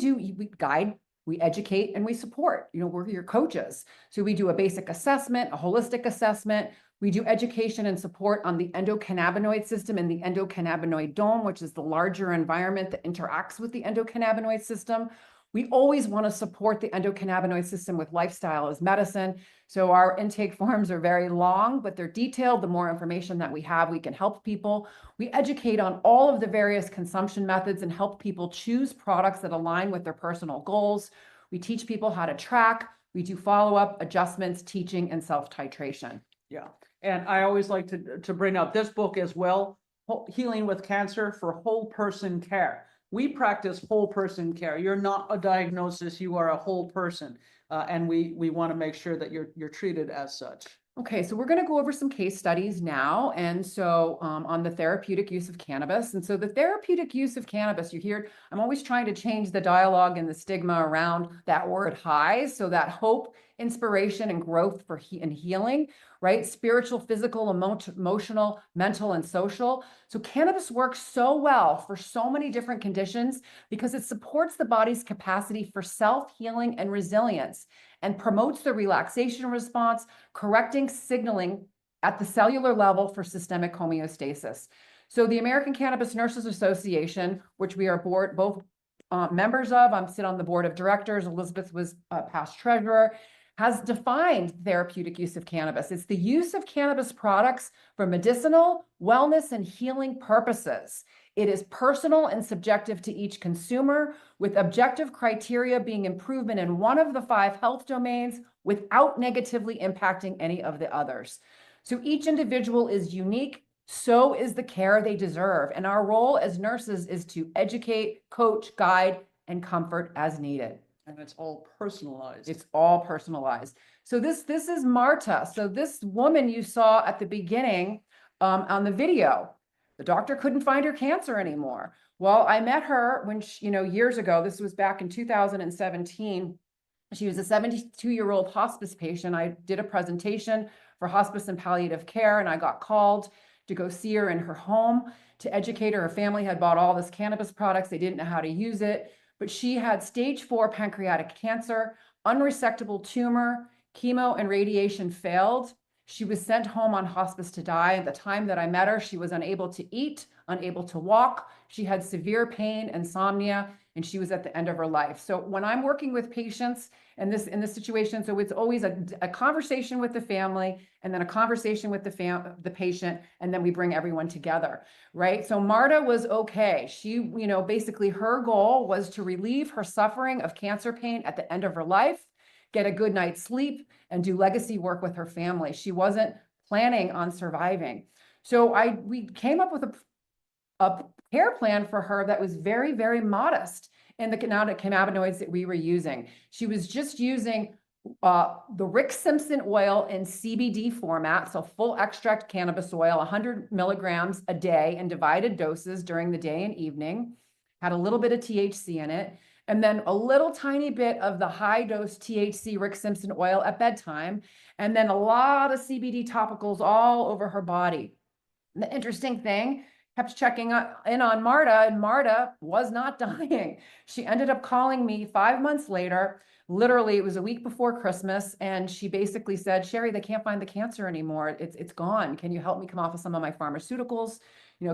guide, we educate, and we support. You know, we're your coaches. So we do a basic assessment, a holistic assessment. We do education and support on the endocannabinoid system and the endocannabinoid dome, which is the larger environment that interacts with the endocannabinoid system. We always want to support the endocannabinoid system with lifestyle as medicine. So our intake forms are very long, but they're detailed. The more information that we have, we can help people. We educate on all of the various consumption methods and help people choose products that align with their personal goals. We teach people how to track. We do follow-up, adjustments, teaching, and self-titration. Yeah, and I always like to bring up this book as well, Healing with Cancer for Whole Person Care. We practice whole person care. You're not a diagnosis, you are a whole person. And we want to make sure that you're treated as such. Okay, so we're going to go over some case studies now. And so on the therapeutic use of cannabis. And so the therapeutic use of cannabis, you hear, I'm always trying to change the dialogue and the stigma around that word high. So that hope inspiration and growth for and healing, right? Spiritual, physical, emotional, mental, and social. So cannabis works so well for so many different conditions because it supports the body's capacity for self-healing and resilience and promotes the relaxation response, correcting signaling at the cellular level for systemic homeostasis. So the American Cannabis Nurses Association, which we are both members of, I sit on the board of directors, Elizabeth was past treasurer, has defined therapeutic use of cannabis. It's the use of cannabis products for medicinal, wellness, and healing purposes. It is personal and subjective to each consumer, with objective criteria being improvement in one of the 5 health domains without negatively impacting any of the others. So each individual is unique, so is the care they deserve. And our role as nurses is to educate, coach, guide, and comfort as needed. And it's all personalized. It's all personalized. So this is Marta. So this woman you saw at the beginning on the video, the doctor couldn't find her cancer anymore. Well, I met her when she, years ago, this was back in 2017. She was a 72-year-old hospice patient. I did a presentation for hospice and palliative care, and I got called to go see her in her home to educate her. Her family had bought all this cannabis products. They didn't know how to use it, but she had stage 4 pancreatic cancer, unresectable tumor, chemo and radiation failed. She was sent home on hospice to die. At the time that I met her, she was unable to eat, unable to walk. She had severe pain, insomnia, and she was at the end of her life. So when I'm working with patients in this situation, so it's always a conversation with the family and then a conversation with the patient, and then we bring everyone together, right? So Marta was okay. She, basically her goal was to relieve her suffering of cancer pain at the end of her life, get a good night's sleep, and do legacy work with her family. She wasn't planning on surviving. So we came up with a care plan for her that was very, very modest in the cannabinoids that we were using. She was just using the Rick Simpson oil in CBD format, so full extract cannabis oil, 100 milligrams a day in divided doses during the day and evening, had a little bit of THC in it, and then a little tiny bit of the high dose THC Rick Simpson oil at bedtime, and then a lot of CBD topicals all over her body. And the interesting thing, kept checking in on Marta, and Marta was not dying. She ended up calling me 5 months later. Literally, it was a week before Christmas, and she basically said, Sherri, they can't find the cancer anymore. It's gone. Can you help me come off of some of my pharmaceuticals?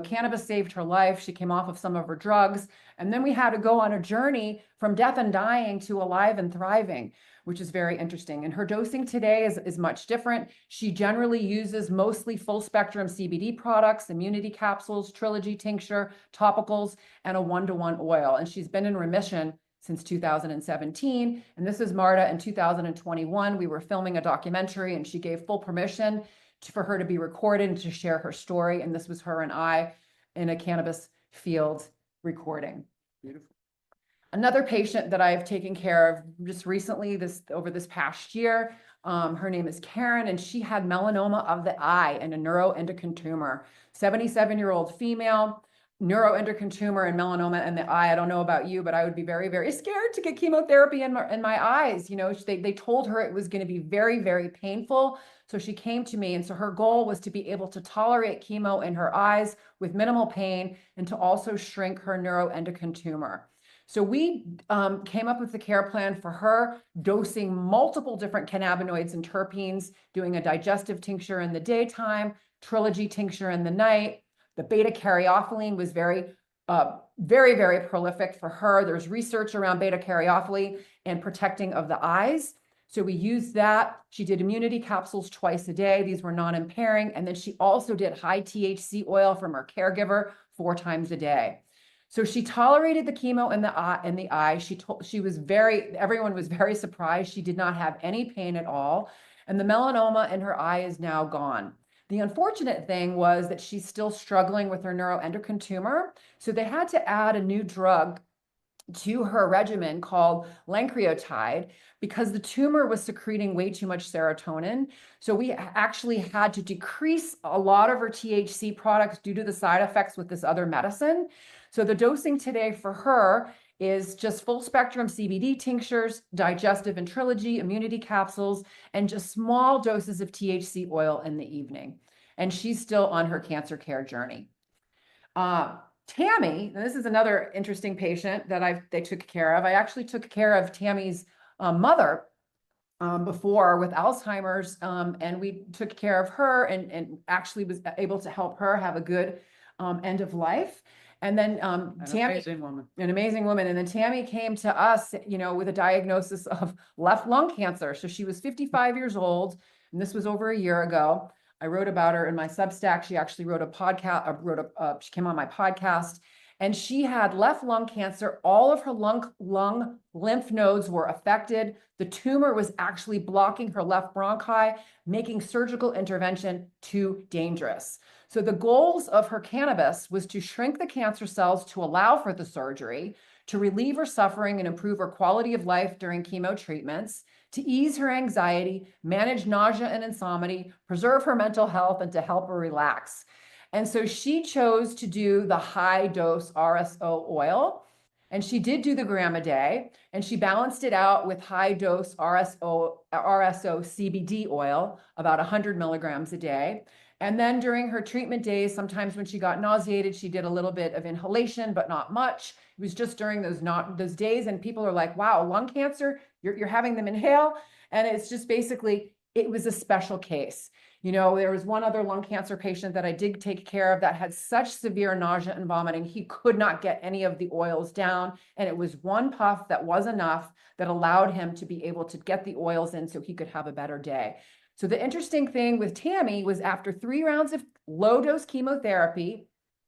Cannabis saved her life. She came off of some of her drugs. And then we had to go on a journey from death and dying to alive and thriving, which is very interesting. And her dosing today is much different. She generally uses mostly full spectrum CBD products, immunity capsules, trilogy tincture, topicals, and a 1-to-1 oil. And she's been in remission since 2017. And this is Marta in 2021. We were filming a documentary and she gave full permission for her to be recorded and to share her story. And this was her and I in a cannabis field recording. Beautiful. Another patient that I've taken care of just recently, over this past year, her name is Karen, and she had melanoma of the eye and a neuroendocrine tumor. 77-year-old female, neuroendocrine tumor and melanoma in the eye. I don't know about you, but I would be very, very scared to get chemotherapy in my eyes. They told her it was going to be very, very painful. So she came to me, and so her goal was to be able to tolerate chemo in her eyes with minimal pain and to also shrink her neuroendocrine tumor. So we came up with the care plan for her, dosing multiple different cannabinoids and terpenes, doing a digestive tincture in the daytime, trilogy tincture in the night. The beta caryophyllene was very, very prolific for her. There's research around beta caryophyllene and protecting of the eyes. So we used that. She did immunity capsules twice a day. These were non-impairing. And then she also did high THC oil from her caregiver 4 times a day. So she tolerated the chemo in the eye. Everyone was very surprised. She did not have any pain at all. And the melanoma in her eye is now gone. The unfortunate thing was that she's still struggling with her neuroendocrine tumor. So they had to add a new drug to her regimen called lanreotide because the tumor was secreting way too much serotonin. So we actually had to decrease a lot of her THC products due to the side effects with this other medicine. So the dosing today for her is just full spectrum CBD tinctures, digestive and trilogy, immunity capsules, and just small doses of THC oil in the evening. And she's still on her cancer care journey. Tammy, and this is another interesting patient that they took care of. I actually took care of Tammy's mother before with Alzheimer's, and we took care of her and actually was able to help her have a good end of life. And then Tammy, an amazing woman. And then Tammy came to us, with a diagnosis of left lung cancer. So she was 55 years old, and this was over a year ago. I wrote about her in my Substack. She actually wrote a podcast, she came on my podcast, and she had left lung cancer. All of her lung lymph nodes were affected. The tumor was actually blocking her left bronchi, making surgical intervention too dangerous. So the goals of her cannabis was to shrink the cancer cells to allow for the surgery, to relieve her suffering and improve her quality of life during chemo treatments, to ease her anxiety, manage nausea and insomnia, preserve her mental health, and to help her relax. And so she chose to do the high dose RSO oil, and she did do the gram a day, and she balanced it out with high dose RSO CBD oil, about 100 milligrams a day. And then during her treatment days, sometimes when she got nauseated, she did a little bit of inhalation, but not much. It was just during those days, and people are like, wow, lung cancer, you're having them inhale. And it's just basically, it was a special case. There was one other lung cancer patient that I did take care of that had such severe nausea and vomiting, he could not get any of the oils down. And it was one puff that was enough that allowed him to be able to get the oils in so he could have a better day. So the interesting thing with Tammy was after 3 rounds of low-dose chemotherapy,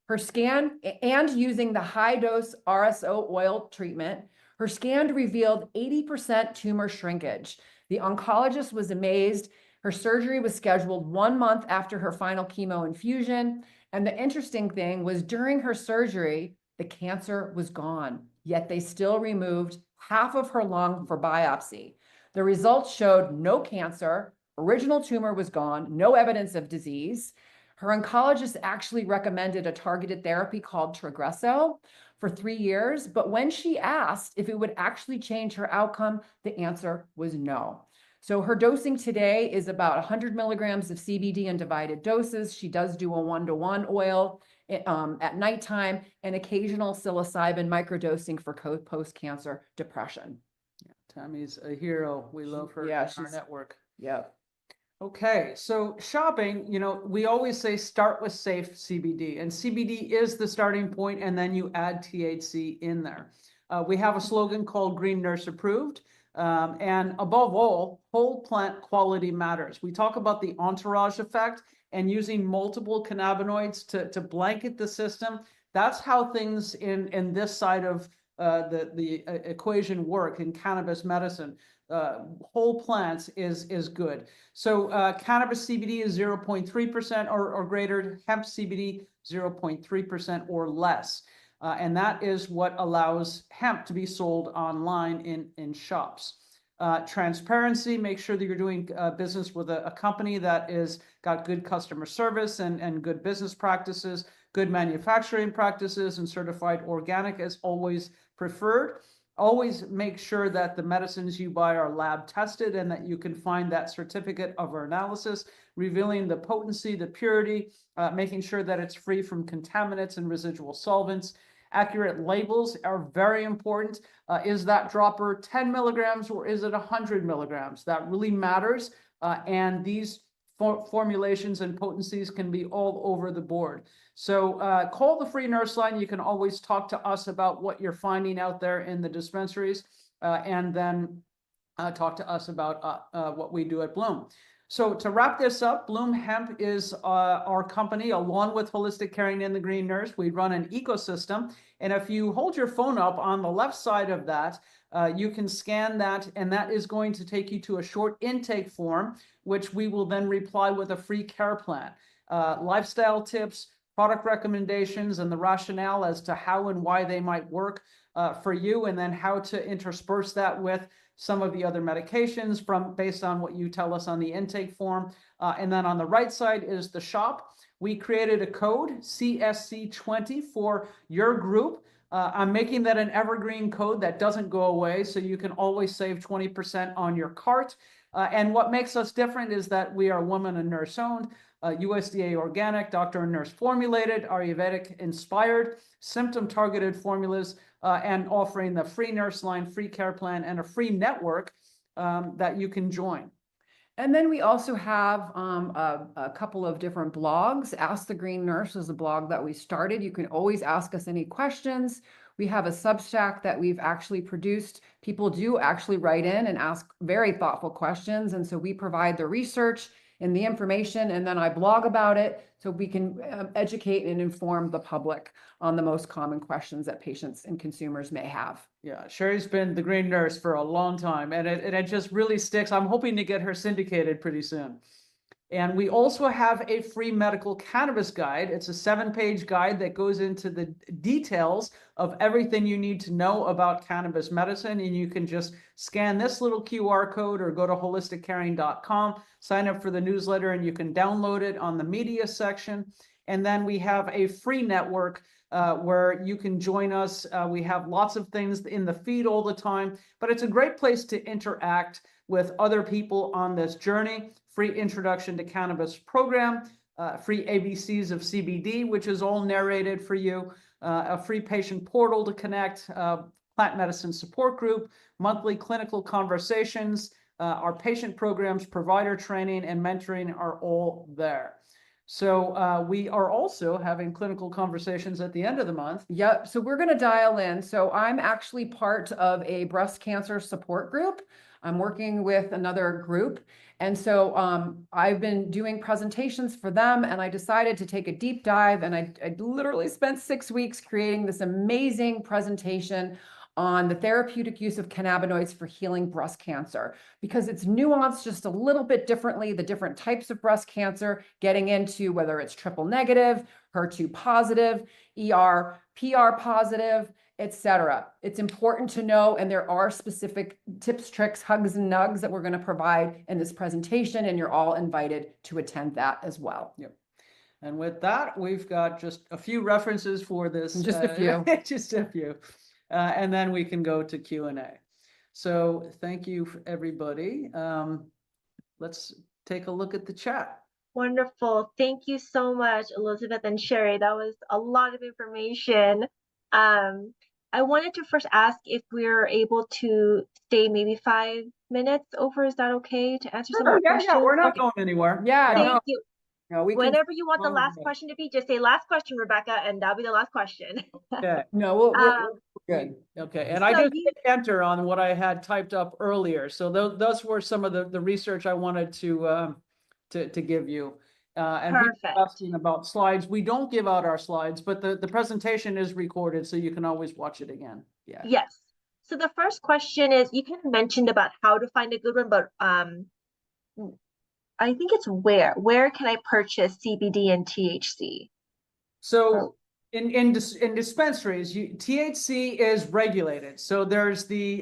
her scan, and using the high-dose RSO oil treatment, her scan revealed 80% tumor shrinkage. The oncologist was amazed. Her surgery was scheduled 1 month after her final chemo infusion. And the interesting thing was during her surgery, the cancer was gone, yet they still removed half of her lung for biopsy. The results showed no cancer, original tumor was gone, no evidence of disease. Her oncologist actually recommended a targeted therapy called Tagrisso for 3 years, but when she asked if it would actually change her outcome, the answer was no. So her dosing today is about 100 milligrams of CBD in divided doses. She does do a 1-to-1 oil at nighttime and occasional psilocybin microdosing for post-cancer depression. Yeah, Tammy's a hero. We love her in our network. Yeah. Okay, so shopping, we always say start with safe CBD, and CBD is the starting point, and then you add THC in there. We have a slogan called Green Nurse Approved, and above all, whole plant quality matters. We talk about the entourage effect and using multiple cannabinoids to blanket the system. That's how things in this side of the equation work in cannabis medicine. Whole plants is good. So cannabis CBD is 0.3% or greater, hemp CBD 0.3% or less. And that is what allows hemp to be sold online in shops. Transparency, make sure that you're doing business with a company that is got good customer service and good business practices, good manufacturing practices, and certified organic is always preferred. Always make sure that the medicines you buy are lab tested and that you can find that certificate of analysis, revealing the potency, the purity, making sure that it's free from contaminants and residual solvents. Accurate labels are very important. Is that dropper 10 milligrams or is it 100 milligrams? That really matters. And these formulations and potencies can be all over the board. So call the free nurse line. You can always talk to us about what you're finding out there in the dispensaries, and then talk to us about what we do at Bloom. So to wrap this up, Bloom Hemp is our company, along with Holistic Caring and the Green Nurse. We run an ecosystem. And if you hold your phone up on the left side of that, you can scan that, and that is going to take you to a short intake form, which we will then reply with a free care plan. Lifestyle tips, product recommendations, and the rationale as to how and why they might work for you, and then how to intersperse that with some of the other medications based on what you tell us on the intake form. And then on the right side is the shop. We created a code, CSC20, for your group. I'm making that an evergreen code that doesn't go away, so you can always save 20% on your cart. And what makes us different is that we are woman and nurse owned, USDA organic, doctor and nurse formulated, Ayurvedic inspired, symptom targeted formulas, and offering the free nurse line, free care plan, and a free network that you can join. And then we also have a couple of different blogs. Ask the Green Nurse is a blog that we started. You can always ask us any questions. We have a Substack that we've actually produced. People do actually write in and ask very thoughtful questions. And so we provide the research and the information, and then I blog about it so we can educate and inform the public on the most common questions that patients and consumers may have. Yeah, Sherri's been the Green Nurse for a long time, and it just really sticks. I'm hoping to get her syndicated pretty soon. And we also have a free medical cannabis guide. It's a 7-page guide that goes into the details of everything you need to know about cannabis medicine. And you can just scan this little QR code or go to holisticcaring.com, sign up for the newsletter, and you can download it on the media section. And then we have a free network where you can join us. We have lots of things in the feed all the time, but it's a great place to interact with other people on this journey. Free introduction to cannabis program, free ABCs of CBD, which is all narrated for you, a free patient portal to connect, plant medicine support group, monthly clinical conversations, our patient programs, provider training, and mentoring are all there. So we are also having clinical conversations at the end of the month. Yep. So we're going to dial in. So I'm actually part of a breast cancer support group. I'm working with another group. And so I've been doing presentations for them, and I decided to take a deep dive, and I literally spent 6 weeks creating this amazing presentation on the therapeutic use of cannabinoids for healing breast cancer, because it's nuanced just a little bit differently, the different types of breast cancer, getting into whether it's triple negative, HER2 positive, ER, PR positive, etc. It's important to know, and there are specific tips, tricks, hugs, and nugs that we're going to provide in this presentation, and you're all invited to attend that as well. Yep. And with that, we've got just a few references for this. Just a few. Just a few. And then we can go to Q&A. So thank you, everybody. Let's take a look at the chat. Wonderful. Thank you so much, Elizabeth and Sherri. That was a lot of information. I wanted to first ask if we're able to stay maybe 5 minutes over. Is that okay to answer some of the questions? Yeah, we're not going anywhere. Yeah, Thank you. No, we Whenever you want the go last ahead. question to be, just say last question, Rebecca, and that'll be the last question. Okay. No, we're good. Okay, and I So just hit enter on what I had typed up earlier. So those were some of the research I wanted to give you. And people Perfect. asking about slides. We don't give out our slides, but the presentation is recorded, so you can always watch it again. Yeah. Yes. So the first question is, you kind of mentioned about how to find a good one, but I think it's where can I purchase CBD and THC? So in dispensaries, THC is regulated. So there's the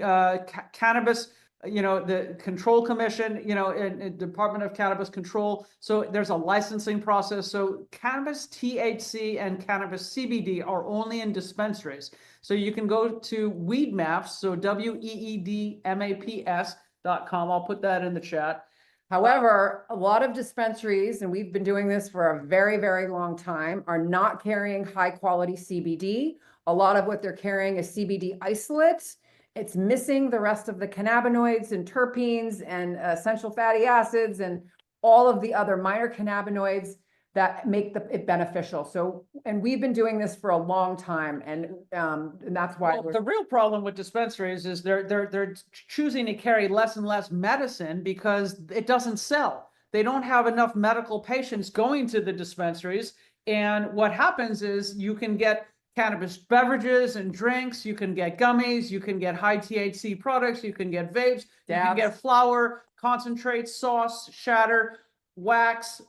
cannabis, the control commission, and Department of Cannabis Control. So there's a licensing process. So cannabis THC and cannabis CBD are only in dispensaries. So you can go to Weed Maps, so WEEDMAPS.com. I'll put that in the chat. However, a lot of dispensaries, and we've been doing this for a very, very long time, are not carrying high quality CBD. A lot of what they're carrying is CBD isolate. It's missing the rest of the cannabinoids and terpenes and essential fatty acids and all of the other minor cannabinoids that make it beneficial. So, and we've been doing this for a long time, and that's why the real problem with dispensaries is they're choosing to carry less and less medicine because it doesn't sell. They don't have enough medical patients going to the dispensaries, and what happens is you can get cannabis beverages and drinks, you can get gummies, you can get high THC products, you can get vapes, you can get flour, concentrate, sauce, shatter, wax,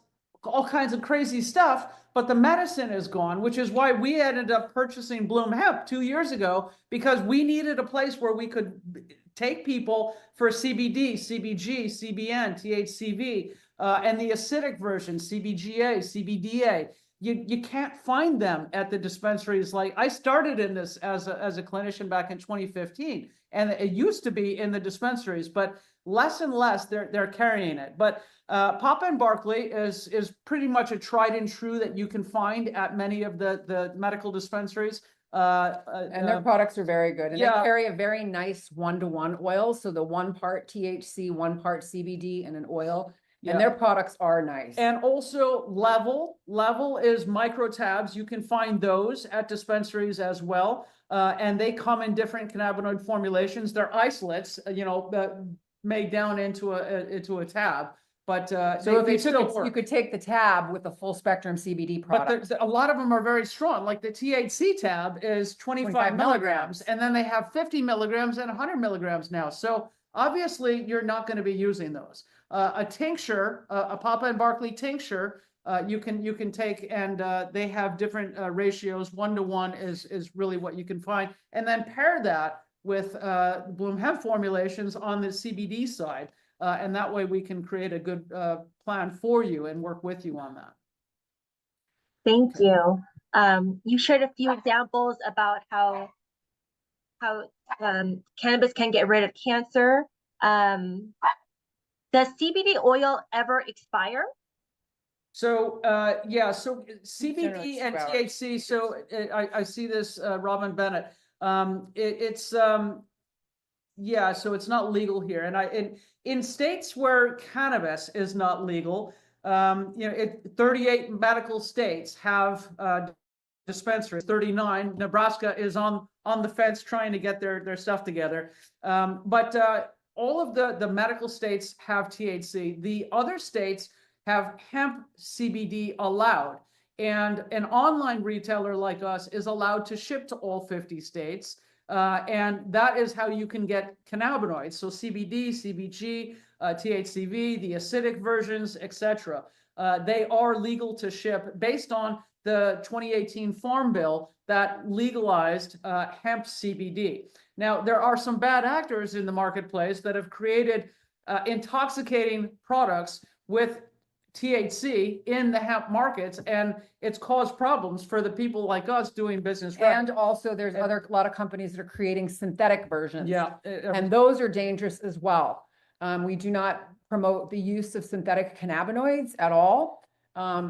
all kinds of crazy stuff, but the medicine is gone, which is why we ended up purchasing Bloom Hemp 2 years ago, because we needed a place where we could take people for CBD, CBG, CBN, THCV, and the acidic version, CBGA, CBDA. you can't find them at the dispensaries. Like I started in this as a clinician back in 2015, and it used to be in the dispensaries, but less and less they're carrying it. But Papa and Barkley is pretty much a tried and true that you can find at many of the medical dispensaries. And their products are very good. And yeah. they carry a very nice 1-to-1 oil. So the 1 part THC, 1 part CBD in an oil. Yeah. And their products are nice. And also Level is micro tabs. You can find those at dispensaries as well. And they come in different cannabinoid formulations. They're isolates, made down into a tab. But so if you could take the tab with the full spectrum CBD product. But a lot of them are very strong. Like the THC tab is 25 milligrams, and then they have 50 milligrams and 100 milligrams now. So obviously you're not going to be using those. A tincture, a Papa and Barkley tincture, you can take, and they have different ratios. 1-to-1 is really what you can find, and then pair that with Bloom Hemp formulations on the CBD side. And that way we can create a good plan for you and work with you on that. Thank you. You shared a few examples about how cannabis can get rid of cancer. Does CBD oil ever expire? So so CBD and THC. So I see this, Robin Bennett. So it's not legal here, and in states where cannabis is not legal, 38 medical states have dispensaries. 39. Nebraska is on the fence trying to get their stuff together. But all of the medical states have THC. The other states have hemp CBD allowed, and an online retailer like us is allowed to ship to all 50 states. And that is how you can get cannabinoids. So CBD, CBG, THCV, the acidic versions, etc. They are legal to ship based on the 2018 Farm Bill that legalized hemp CBD. Now, there are some bad actors in the marketplace that have created intoxicating products with THC in the hemp markets, and it's caused problems for the people like us doing business. And also there's a lot of companies that are creating synthetic versions. Yeah. And those are dangerous as well. We do not promote the use of synthetic cannabinoids at all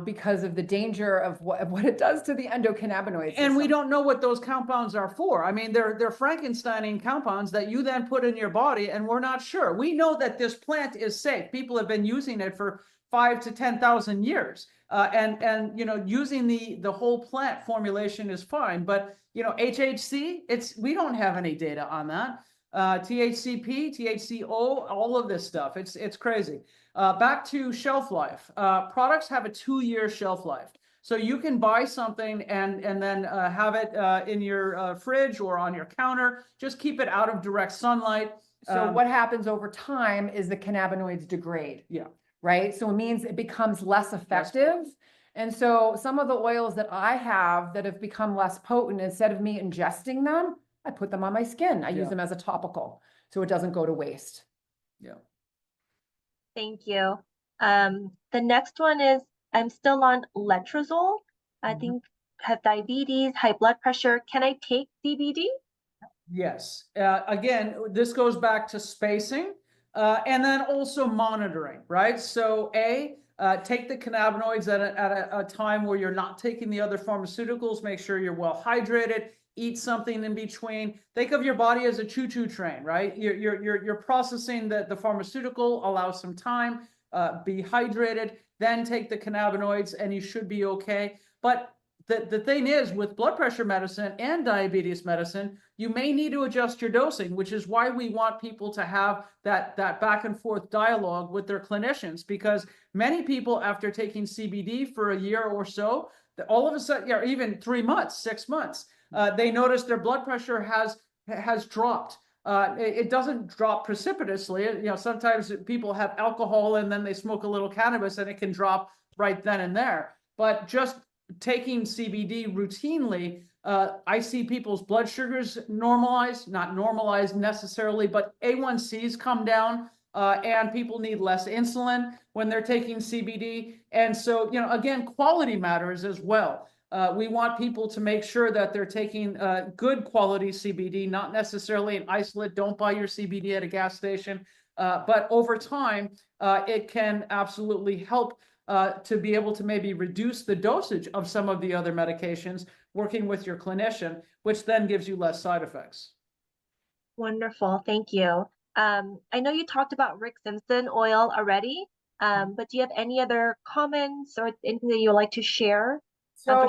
because of the danger of what it does to the endocannabinoid system. And we don't know what those compounds are for. I mean, they're Frankensteining compounds that you then put in your body, and we're not sure. We know that this plant is safe. People have been using it for 5,000 to 10,000 years. And using the whole plant formulation is fine, but HHC, we don't have any data on that. THCP, THCO, all of this stuff, it's crazy. Back to shelf life. Products have a 2-year shelf life. So you can buy something and then have it in your fridge or on your counter. Just keep it out of direct sunlight. So what happens over time is the cannabinoids degrade. Yeah. Right? So it means it becomes less effective. And so some of the oils that I have that have become less potent, instead of me ingesting them, I put them on my skin. I use them as a topical, so it doesn't go to waste. Yeah. Thank you. The next one is, I'm still on letrozole. I think have diabetes, high blood pressure. Can I take CBD? Yes. Again, this goes back to spacing. And then also monitoring, right? So take the cannabinoids at a time where you're not taking the other pharmaceuticals. Make sure you're well hydrated. Eat something in between. Think of your body as a choo-choo train, right? You're processing the pharmaceutical. Allow some time. Be hydrated. Then take the cannabinoids, and you should be okay. But the thing is, with blood pressure medicine and diabetes medicine, you may need to adjust your dosing, which is why we want people to have that back and forth dialogue with their clinicians, because many people, after taking CBD for a year or so, all of a sudden, or even 3 months, 6 months, they notice their blood pressure has dropped. It doesn't drop precipitously. Sometimes people have alcohol and then they smoke a little cannabis and it can drop right then and there. But just taking CBD routinely, I see people's blood sugars normalize, not normalize necessarily, but A1Cs come down. and people need less insulin when they're taking CBD. And so, again, quality matters as well. We want people to make sure that they're taking good quality CBD, not necessarily an isolate. Don't buy your CBD at a gas station. But over time, it can absolutely help to be able to maybe reduce the dosage of some of the other medications, working with your clinician, which then gives you less side effects. Wonderful, thank you. I know you talked about Rick Simpson oil already, but do you have any other comments or anything that you would like to share? So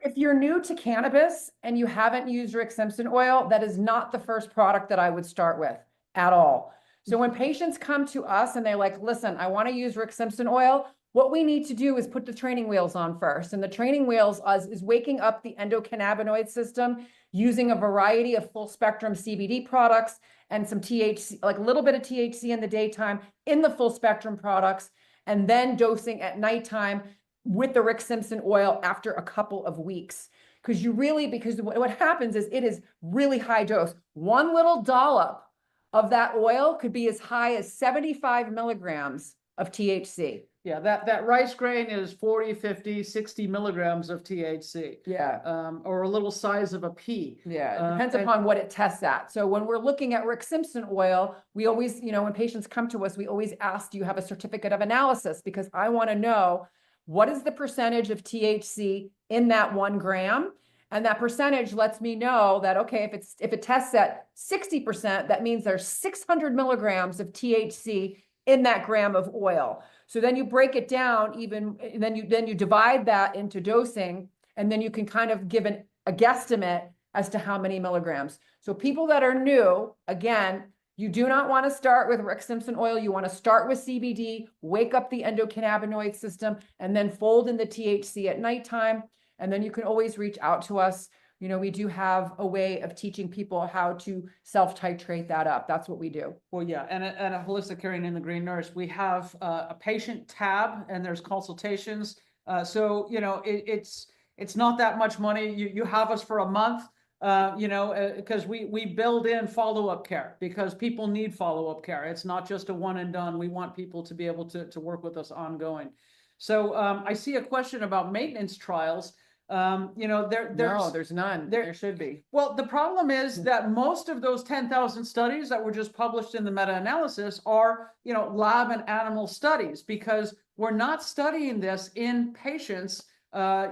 if you're new to cannabis and you haven't used Rick Simpson oil, that is not the first product that I would start with at all. So when patients come to us and they're like, listen, I want to use Rick Simpson oil, what we need to do is put the training wheels on first. And the training wheels is waking up the endocannabinoid system using a variety of full spectrum CBD products and some THC, like a little bit of THC in the daytime in the full spectrum products, and then dosing at nighttime with the Rick Simpson oil after a couple of weeks. Because what happens is it is really high dose. One little dollop of that oil could be as high as 75 milligrams of THC. Yeah, that rice grain is 40, 50, 60 milligrams of THC. Yeah. Or a little size of a pea. Yeah, it depends upon what it tests at. So when we're looking at Rick Simpson oil, we always, when patients come to us, we always ask, do you have a certificate of analysis? Because I want to know what is the percentage of THC in that 1 gram? And that percentage lets me know that, okay, if it tests at 60%, that means there's 600 milligrams of THC in that gram of oil. So then you break it down then you divide that into dosing, and then you can kind of give a guesstimate as to how many milligrams. So people that are new, again, you do not want to start with Rick Simpson oil. You want to start with CBD, wake up the endocannabinoid system, and then fold in the THC at nighttime. And then you can always reach out to us. We do have a way of teaching people how to self-titrate that up. That's what we do. Well, yeah, and a holistic caring in the Green Nurse, we have a patient tab, and there's consultations. So it's not that much money. You have us for a month. Because we build in follow-up care, because people need follow-up care. It's not just a one and done. We want people to be able to work with us ongoing. So I see a question about maintenance trials. There's none. There should be. Well, the problem is that most of those 10,000 studies that were just published in the meta-analysis are, lab and animal studies, because we're not studying this in patients,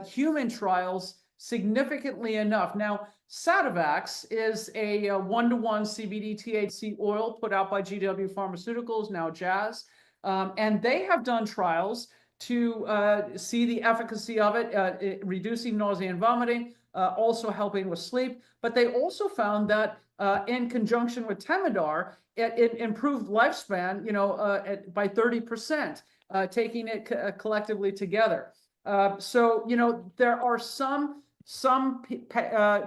human trials significantly enough. Now, Sativax is a 1-to-1 CBD THC oil put out by GW Pharmaceuticals, now Jazz, and they have done trials to see the efficacy of it, reducing nausea and vomiting, also helping with sleep. But they also found that in conjunction with Temodar, it improved lifespan, by 30%, taking it collectively together. So, there are some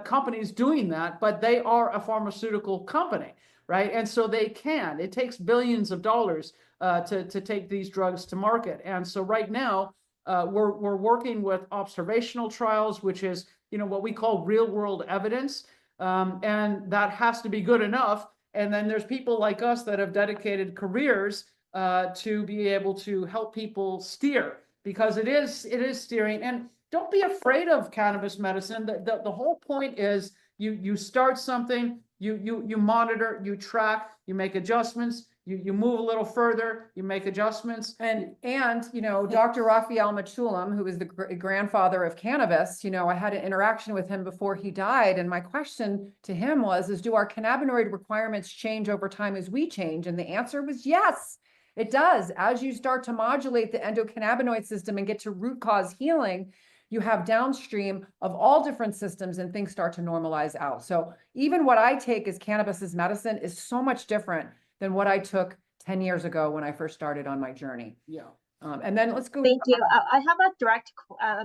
companies doing that, but they are a pharmaceutical company, right? And so it takes billions of dollars to take these drugs to market. And so right now, we're working with observational trials, which is, what we call real world evidence. And that has to be good enough. And then there's people like us that have dedicated careers to be able to help people steer, because it is steering. And don't be afraid of cannabis medicine. The whole point is you start something, you monitor, you track, you make adjustments, you move a little further, you make adjustments. And Dr. Raphael Mechoulam, who is the grandfather of cannabis, I had an interaction with him before he died. And my question to him was, do our cannabinoid requirements change over time as we change? And the answer was yes, it does. As you start to modulate the endocannabinoid system and get to root cause healing, you have downstream of all different systems and things start to normalize out. So even what I take as cannabis as medicine is so much different than what I took 10 years ago when I first started on my journey. Yeah. And then let's go. Thank you. I have a direct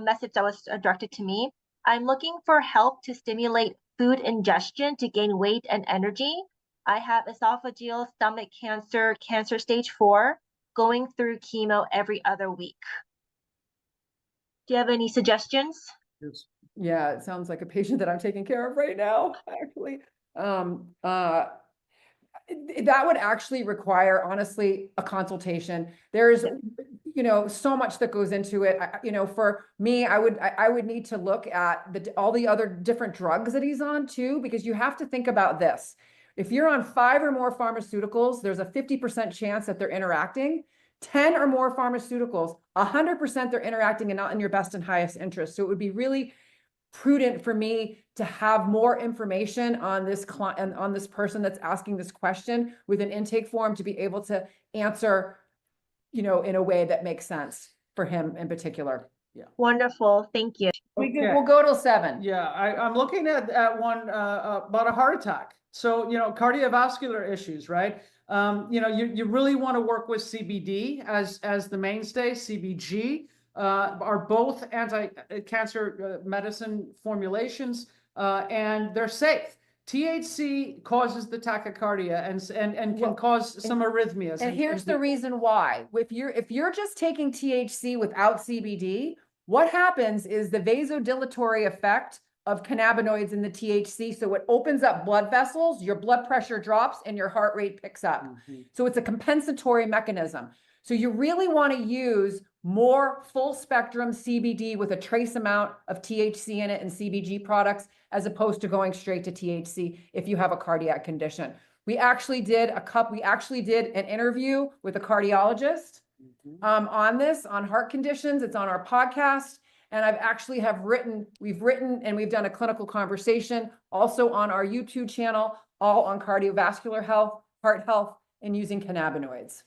message that was directed to me. I'm looking for help to stimulate food ingestion to gain weight and energy. I have esophageal stomach cancer, cancer stage 4, going through chemo every other week. Do you have any suggestions? Yes. Yeah, it sounds like a patient that I'm taking care of right now, actually. That would actually require, honestly, a consultation. There's, so much that goes into it. For me, I would need to look at all the other different drugs that he's on too, because you have to think about this. If you're on 5 or more pharmaceuticals, there's a 50% chance that they're interacting. 10 or more pharmaceuticals, 100% they're interacting and not in your best and highest interest. So it would be really prudent for me to have more information on this client and on this person that's asking this question with an intake form to be able to answer, in a way that makes sense for him in particular. Wonderful. Thank you. We'll go till 7. Yeah, I'm looking at one about a heart attack. So, cardiovascular issues, right? You really want to work with CBD as the mainstay. CBG are both anti-cancer medicine formulations, and they're safe. THC causes the tachycardia and can cause some arrhythmias. And here's the reason why. If you're just taking THC without CBD, what happens is the vasodilatory effect of cannabinoids in the THC. So it opens up blood vessels, your blood pressure drops, and your heart rate picks up. So it's a compensatory mechanism. So you really want to use more full spectrum CBD with a trace amount of THC in it and CBG products, as opposed to going straight to THC if you have a cardiac condition. We actually did an interview with a cardiologist on heart conditions. It's on our podcast. And we've written and we've done a clinical conversation also on our YouTube channel, all on cardiovascular health, heart health, and using cannabinoids.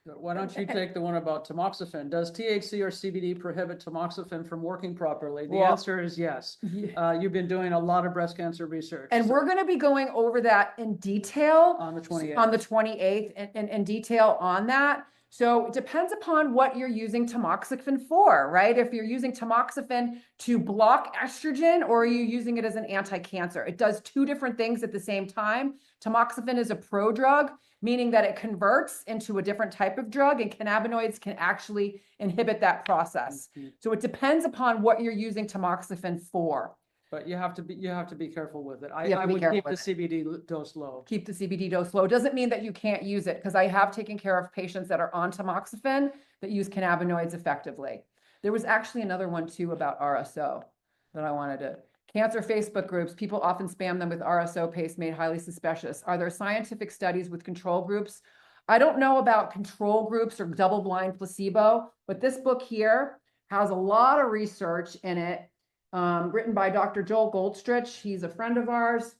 Why don't you take the one about tamoxifen? Does THC or CBD prohibit tamoxifen from working properly? The answer is yes. You've been doing a lot of breast cancer research. And we're going to be going over that in detail on the 28th. On the 28th, and in detail on that. So it depends upon what you're using tamoxifen for, right? If you're using tamoxifen to block estrogen, or are you using it as an anti-cancer? It does 2 different things at the same time. Tamoxifen is a prodrug, meaning that it converts into a different type of drug, and cannabinoids can actually inhibit that process. So it depends upon what you're using tamoxifen for. But you have to be careful with it. I You have to be would careful keep the with CBD dose low. Keep the CBD dose low. Doesn't mean that you can't use it, because I have taken care of patients that are on tamoxifen that use cannabinoids effectively. There was actually another one too about RSO that I wanted to. Cancer Facebook groups, people often spam them with RSO paste made highly suspicious. Are there scientific studies with control groups? I don't know about control groups or double-blind placebo, but this book here has a lot of research in it. Written by Dr. Joel Goldstrich. He's a friend of ours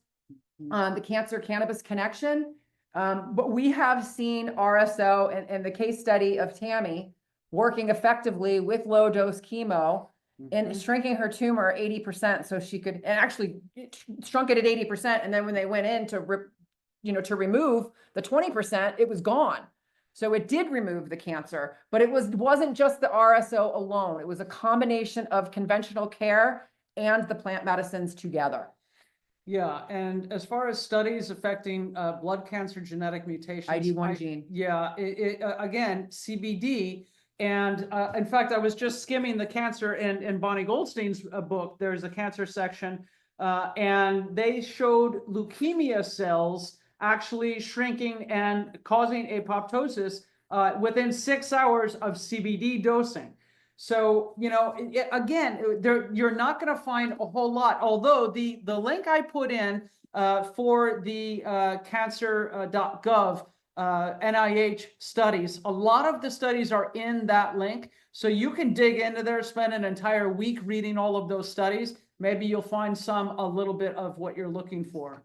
on the Cancer Cannabis Connection. But we have seen RSO and the case study of Tammy working effectively with low dose chemo and shrinking her tumor 80%. So she could, and actually shrunk it at 80%. And then when they went in to remove the 20%, it was gone. So it did remove the cancer, but it wasn't just the RSO alone. It was a combination of conventional care and the plant medicines together. Yeah, and as far as studies affecting blood cancer genetic mutations, ID1 gene. Yeah, again, CBD. And in fact, I was just skimming the cancer in Bonnie Goldstein's book. There's a cancer section, and they showed leukemia cells actually shrinking and causing apoptosis within 6 hours of CBD dosing. So, again, you're not going to find a whole lot, although the link I put in for the cancer.gov NIH studies, a lot of the studies are in that link. So you can dig into there, spend an entire week reading all of those studies. Maybe you'll find a little bit of what you're looking for.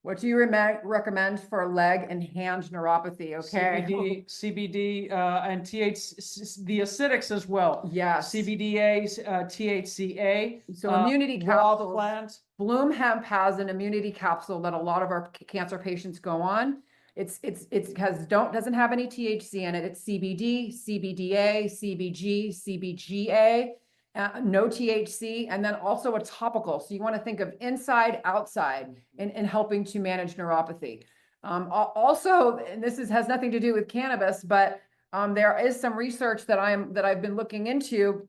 What do you recommend for leg and hand neuropathy? Okay. CBD and THC, the acidics as well. Yes. CBDA, THCA. So immunity raw capsules. plants. Bloom Hemp has an immunity capsule that a lot of our cancer patients go on. Doesn't have any THC in it. It's CBD, CBDA, CBG, CBGA. No THC, and then also a topical. So you want to think of inside, outside in helping to manage neuropathy. Also, and this has nothing to do with cannabis, but there is some research that I've been looking into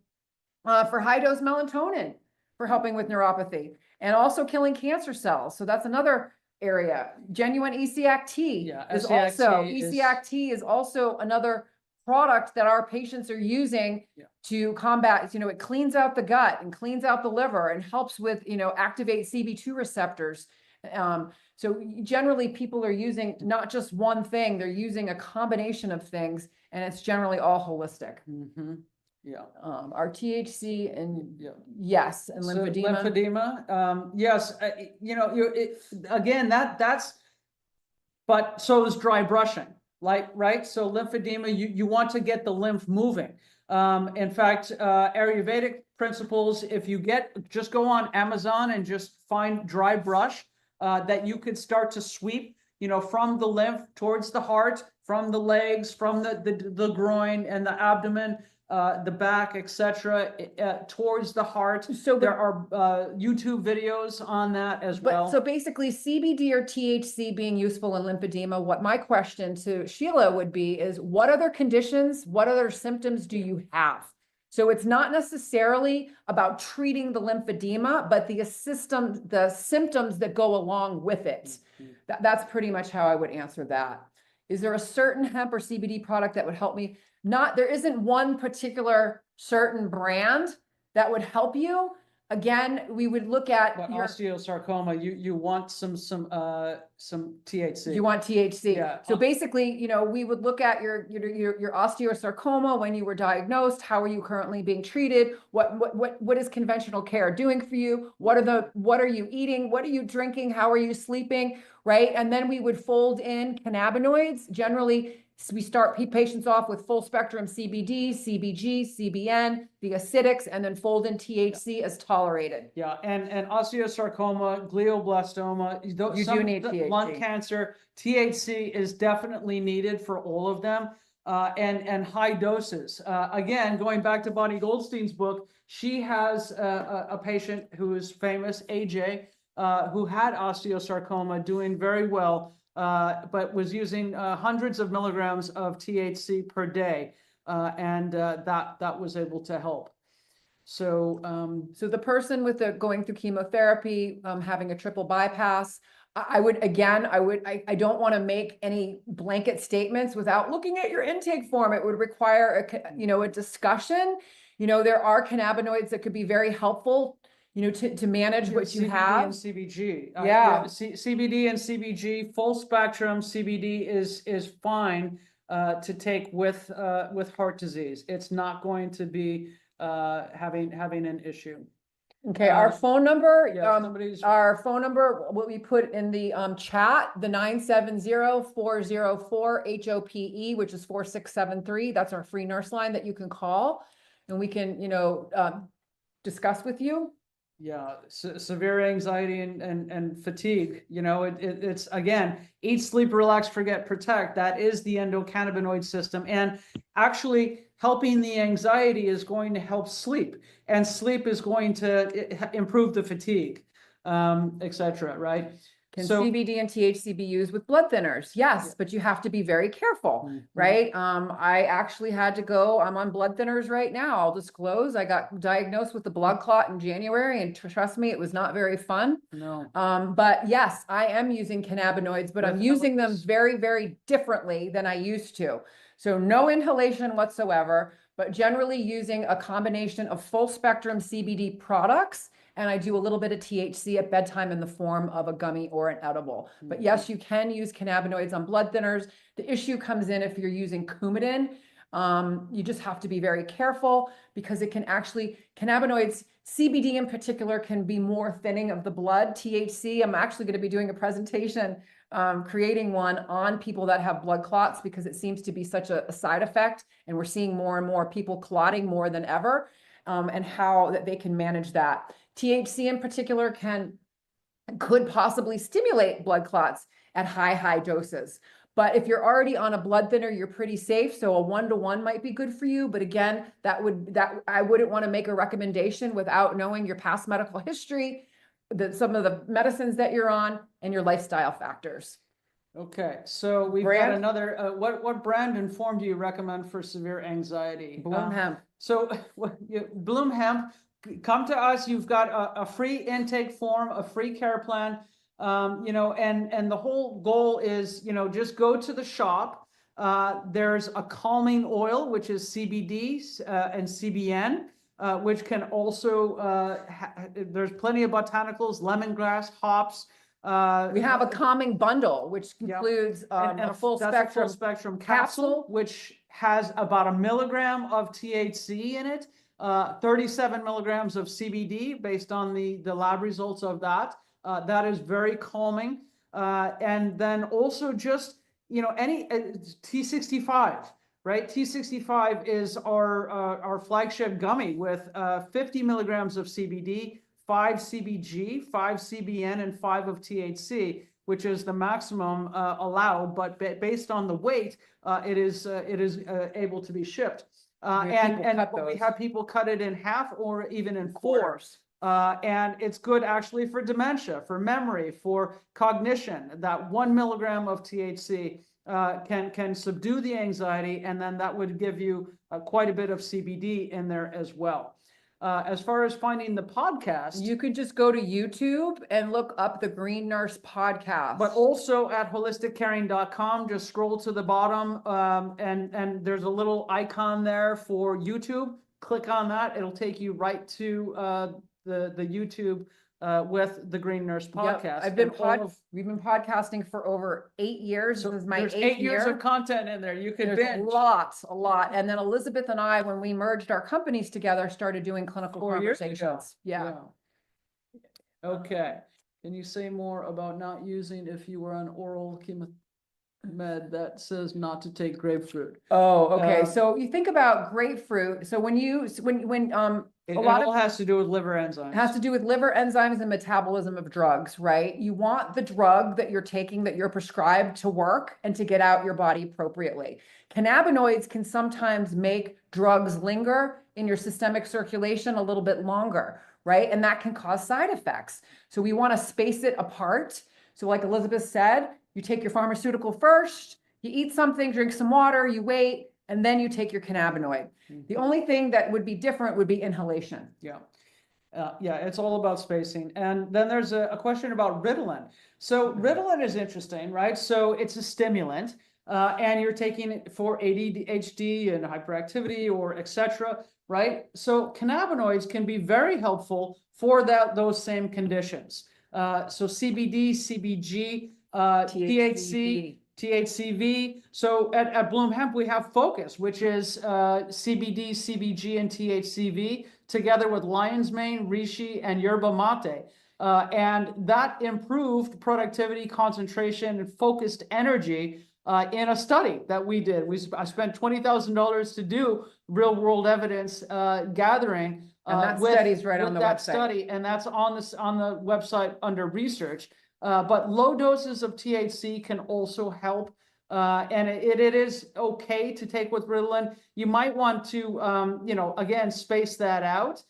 for high dose melatonin for helping with neuropathy and also killing cancer cells. So that's another area. Genuine ECAC tea Yeah, is ECAC also, tea is- ECAC tea is also another product that our patients are using Yeah. to combat, it cleans out the gut and cleans out the liver and helps with, activate CB2 receptors. So generally people are using not just one thing, they're using a combination of things, and it's generally all holistic. Mhm. Yeah. Our THC and Yeah. yes, and So lymphedema. lymphedema, yes, again, but so is dry brushing, right? So lymphedema, you want to get the lymph moving. In fact, Ayurvedic principles, if you just go on Amazon and just find dry brush, that you could start to sweep, from the lymph towards the heart, from the legs, from the groin and the abdomen, the back, etc., towards the heart. So there are YouTube videos on that as well. But so basically CBD or THC being useful in lymphedema, what my question to Sheila would be is, what other conditions, what other symptoms do you have? So it's not necessarily about treating the lymphedema, but the symptoms that go along with it. That's pretty much how I would answer that. Is there a certain hemp or CBD product that would help me? There isn't one particular certain brand that would help you. Again, we would look at But your, osteosarcoma, you want some THC. you want THC. Yeah. So basically, we would look at your osteosarcoma when you were diagnosed. How are you currently being treated? What is conventional care doing for you? What are you eating? What are you drinking? How are you sleeping? Right? And then we would fold in cannabinoids. Generally, we start patients off with full spectrum CBD, CBG, CBN, the acidics, and then fold in THC as tolerated. Yeah, and osteosarcoma, glioblastoma, You do need lung THC. cancer, THC is definitely needed for all of them, and high doses. Again, going back to Bonnie Goldstein's book, she has a patient who is famous, AJ, who had osteosarcoma, doing very well, but was using hundreds of milligrams of THC per day, and that was able to help. So, So the person with going through chemotherapy, having a triple bypass, I don't want to make any blanket statements without looking at your intake form. It would require a discussion. There are cannabinoids that could be very helpful, to manage what you CBD have. and CBG. Yeah. CBD and CBG, full spectrum CBD is fine to take with heart disease. It's not going to be having an issue. Okay, our phone number, Yeah, our phone number, what we put in the chat, the 970-404-HOPE, which is 4673. That's our free nurse line that you can call, and we can, discuss with you. Yeah, severe anxiety and fatigue, it's again, eat, sleep, relax, forget, protect. That is the endocannabinoid system. And actually helping the anxiety is going to help sleep, and sleep is going to improve the fatigue, etc. Right? Can CBD and THC be used with blood thinners? Yes, but you have to be very careful, right? I actually had to go, I'm on blood thinners right now. I'll disclose, I got diagnosed with the blood clot in January, and trust me, it was not very fun. No. But yes, I am using cannabinoids, but I'm using them very, very differently than I used to. So no inhalation whatsoever, but generally using a combination of full spectrum CBD products. And I do a little bit of THC at bedtime in the form of a gummy or an edible. But yes, you can use cannabinoids on blood thinners. The issue comes in if you're using Coumadin. You just have to be very careful, because it can actually, cannabinoids, CBD in particular, can be more thinning of the blood. THC, I'm actually going to be doing a presentation, creating one on people that have blood clots, because it seems to be such a side effect, and we're seeing more and more people clotting more than ever, and how that they can manage that. THC in particular could possibly stimulate blood clots at high doses. But if you're already on a blood thinner, you're pretty safe. So a 1-to-1 might be good for you. But again, I wouldn't want to make a recommendation without knowing your past medical history, some of the medicines that you're on, and your lifestyle factors. Okay, so we've got another, what brand and form do you recommend for severe anxiety? Bloom Hemp. So Bloom Hemp, come to us. You've got a free intake form, a free care plan. You know, and the whole goal is, you know, just go to the shop. There's a calming oil, which is CBD and CBN, which can also, there's plenty of botanicals, lemongrass, hops. We have a calming bundle, which Yep. includes And a full that's spectrum. a full spectrum capsule. capsule, which has about 1 milligram of THC in it, 37 milligrams of CBD based on the lab results of that. That is very calming. And then also just, you know, any T65, right? T65 is our flagship gummy with 50 milligrams of CBD, 5 CBG, 5 CBN, and 5 of THC, which is the maximum allowed, but based on the weight, it is able to be shipped. We have people cut We those. have people cut it in half or even in fours. And it's good actually for dementia, for memory, for cognition. That 1 milligram of THC can subdue the anxiety, and then that would give you quite a bit of CBD in there as well. As far as finding the podcast, You could just go to YouTube and look up the Green Nurse podcast. but also at holisticcaring.com, just scroll to the bottom, and there's a little icon there for YouTube. Click on that. It'll take you right to the YouTube with the Green Nurse Yep, podcast. we've been podcasting for over 8 years. So This is my there's 8th 8 years year. of content in there. You could There's binge. a lot. And then Elizabeth and I, when we merged our companies together, started doing clinical 4 years ago. conversations. Yeah. Okay. Can you say more about not using if you were on oral chemo med that says not to take grapefruit? Oh, okay. Um, So you think about grapefruit. So when It a lot all of has to do with liver enzymes. it has to do with liver enzymes and metabolism of drugs, right? You want the drug that you're taking, that you're prescribed, to work and to get out your body appropriately. Cannabinoids can sometimes make drugs linger in your systemic circulation a little bit longer, right? And that can cause side effects. So we want to space it apart. So like Elizabeth said, you take your pharmaceutical first, you eat something, drink some water, you wait, and then you take your cannabinoid. The only thing that would be different would be inhalation. Yeah. Yeah, it's all about spacing. And then there's a question about Ritalin. So Ritalin is interesting, right? So it's a stimulant, and you're taking it for ADHD and hyperactivity or etc., right? So cannabinoids can be very helpful for those same conditions. So CBD, CBG, THC, THCV. So at Bloom Hemp, we have Focus, which is CBD, CBG, and THCV, together with lion's mane, reishi, and yerba mate. And that improved productivity, concentration, and focused energy in a study that we did. I spent $20,000 to do real world evidence gathering. And that study's right on the that website. study, and that's on the website under research. But low doses of THC can also help. And it is okay to take with Ritalin. You might want to, you know, again, space that out.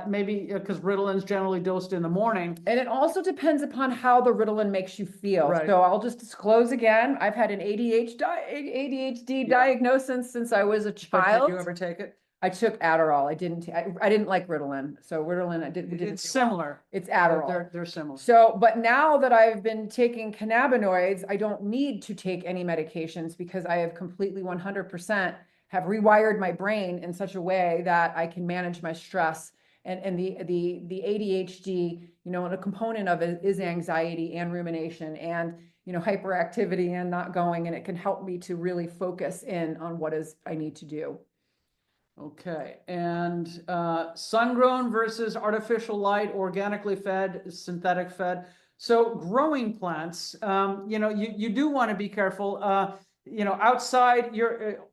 Maybe because Ritalin's generally dosed in the morning. And it also depends upon how the Ritalin makes you feel. Right. So I'll just disclose again, I've had an ADHD diagnosis since I was a But child. did you ever take it? I took Adderall. I didn't like Ritalin. So Ritalin, didn't It's do similar. It's Adderall. They're similar. So, but now that I've been taking cannabinoids, I don't need to take any medications because I have completely 100% have rewired my brain in such a way that I can manage my stress. And the ADHD, you know, and a component of it is anxiety and rumination and, you know, hyperactivity and not going, and it can help me to really focus in on what is I need to do. Okay, and sun-grown versus artificial light, organically fed, synthetic fed. So growing plants, you know, you do want to be careful. You know, outside,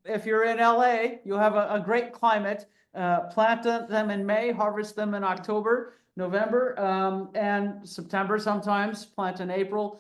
if you're in LA, you'll have a great climate. Plant them in May, harvest them in October, November, and September sometimes, plant in April.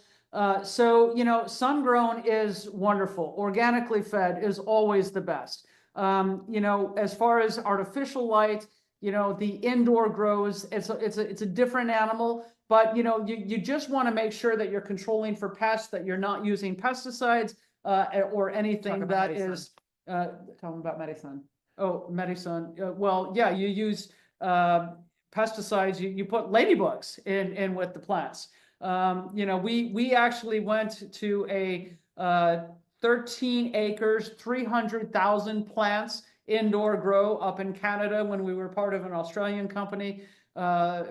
So, you know, sun-grown is wonderful. Organically fed is always the best. You know, as far as artificial light, you know, the indoor grows, it's a different animal, but you know, you just want to make sure that you're controlling for pests, that you're not using pesticides, or anything that is, Tell them about medicine. oh, medicine. Well, yeah, you use, pesticides, you put ladybugs in with the plants. You know, we actually went to a 13 acres, 300,000 plants indoor grow up in Canada when we were part of an Australian company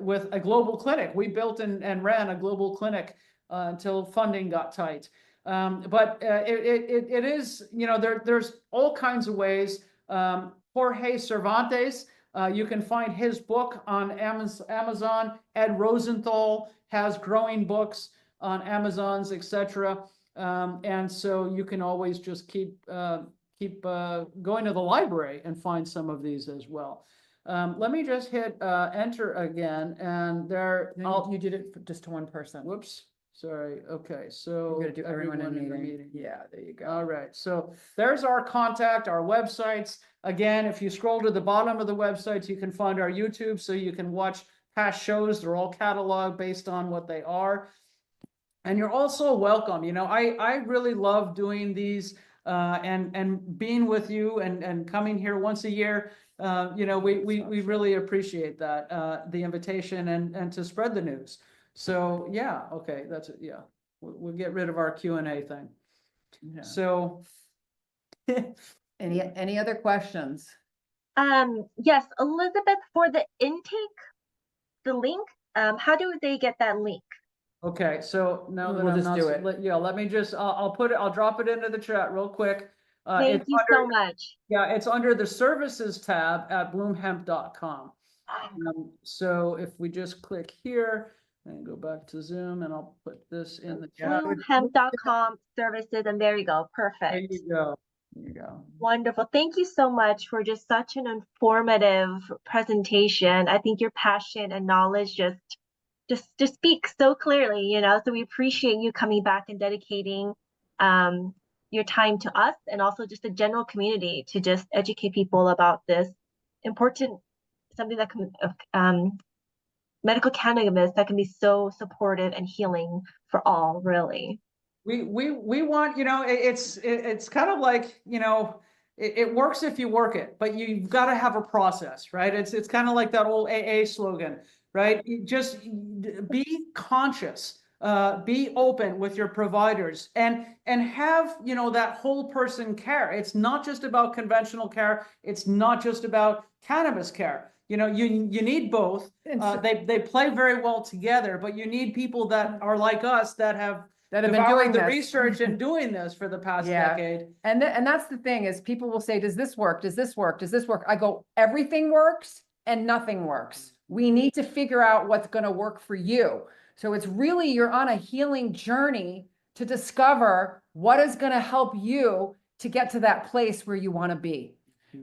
with a global clinic. We built and ran a global clinic until funding got tight. But it is, you know, there's all kinds of ways. Jorge Cervantes, you can find his book on Amazon. Ed Rosenthal has growing books on Amazon's, etc. And so you can always just keep going to the library and find some of these as well. Let me just hit enter again, and there. You did it just to one person. Whoops. Sorry. Okay. So You're gonna do everyone in the meeting. Yeah, there you go. All right. So there's our contact, our websites. Again, if you scroll to the bottom of the websites, you can find our YouTube, so you can watch past shows. They're all cataloged based on what they are. And you're also welcome. You know, I really love doing these and being with you and coming here once a year. You know, we really appreciate that, the invitation and to spread the news. So yeah, okay, that's it. Yeah, we'll get rid of our Q&A thing. Yeah. So Any other questions? Yes, Elizabeth, for the intake, the link, how do they get that link? okay, so now that We'll I'm just not, do it. let me just, I'll drop it into the chat real quick. Thank It's you so under, much. yeah, it's under the services tab at bloomhemp.com. So if we just click here and go back to Zoom, and I'll put this in the chat. Bloomhemp.com services, and there you go. There Perfect. you go. There you go. Wonderful. Thank you so much for just such an informative presentation. I think your passion and knowledge just speak so clearly, you know, so we appreciate you coming back and dedicating your time to us and also just the general community to just educate people about this important, something that can, medical cannabis that can be so supportive and healing for all, really. We want, you know, it's kind of like, you know, it works if you work it, but you've got to have a process, right? It's kind of like that old AA slogan, right? You just be conscious, be open with your providers, and have, you know, that whole person care. It's not just about conventional care. It's not just about cannabis care. You know, you need both. They play very well together, but you need people that are like us that have Been devoured doing the this. research and doing this for the past Yeah. decade. And that's the thing is people will say, does this work? Does this work? Does this work? I go, everything works and nothing works. We need to figure out what's going to work for you. So it's really, you're on a healing journey to discover what is going to help you to get to that place where you want to be.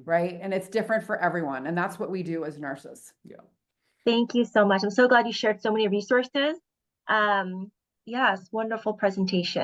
Right. And it's different for everyone. And that's what we do as nurses. Yeah. Thank you so much. I'm so glad you shared so many resources. Yes, wonderful presentation.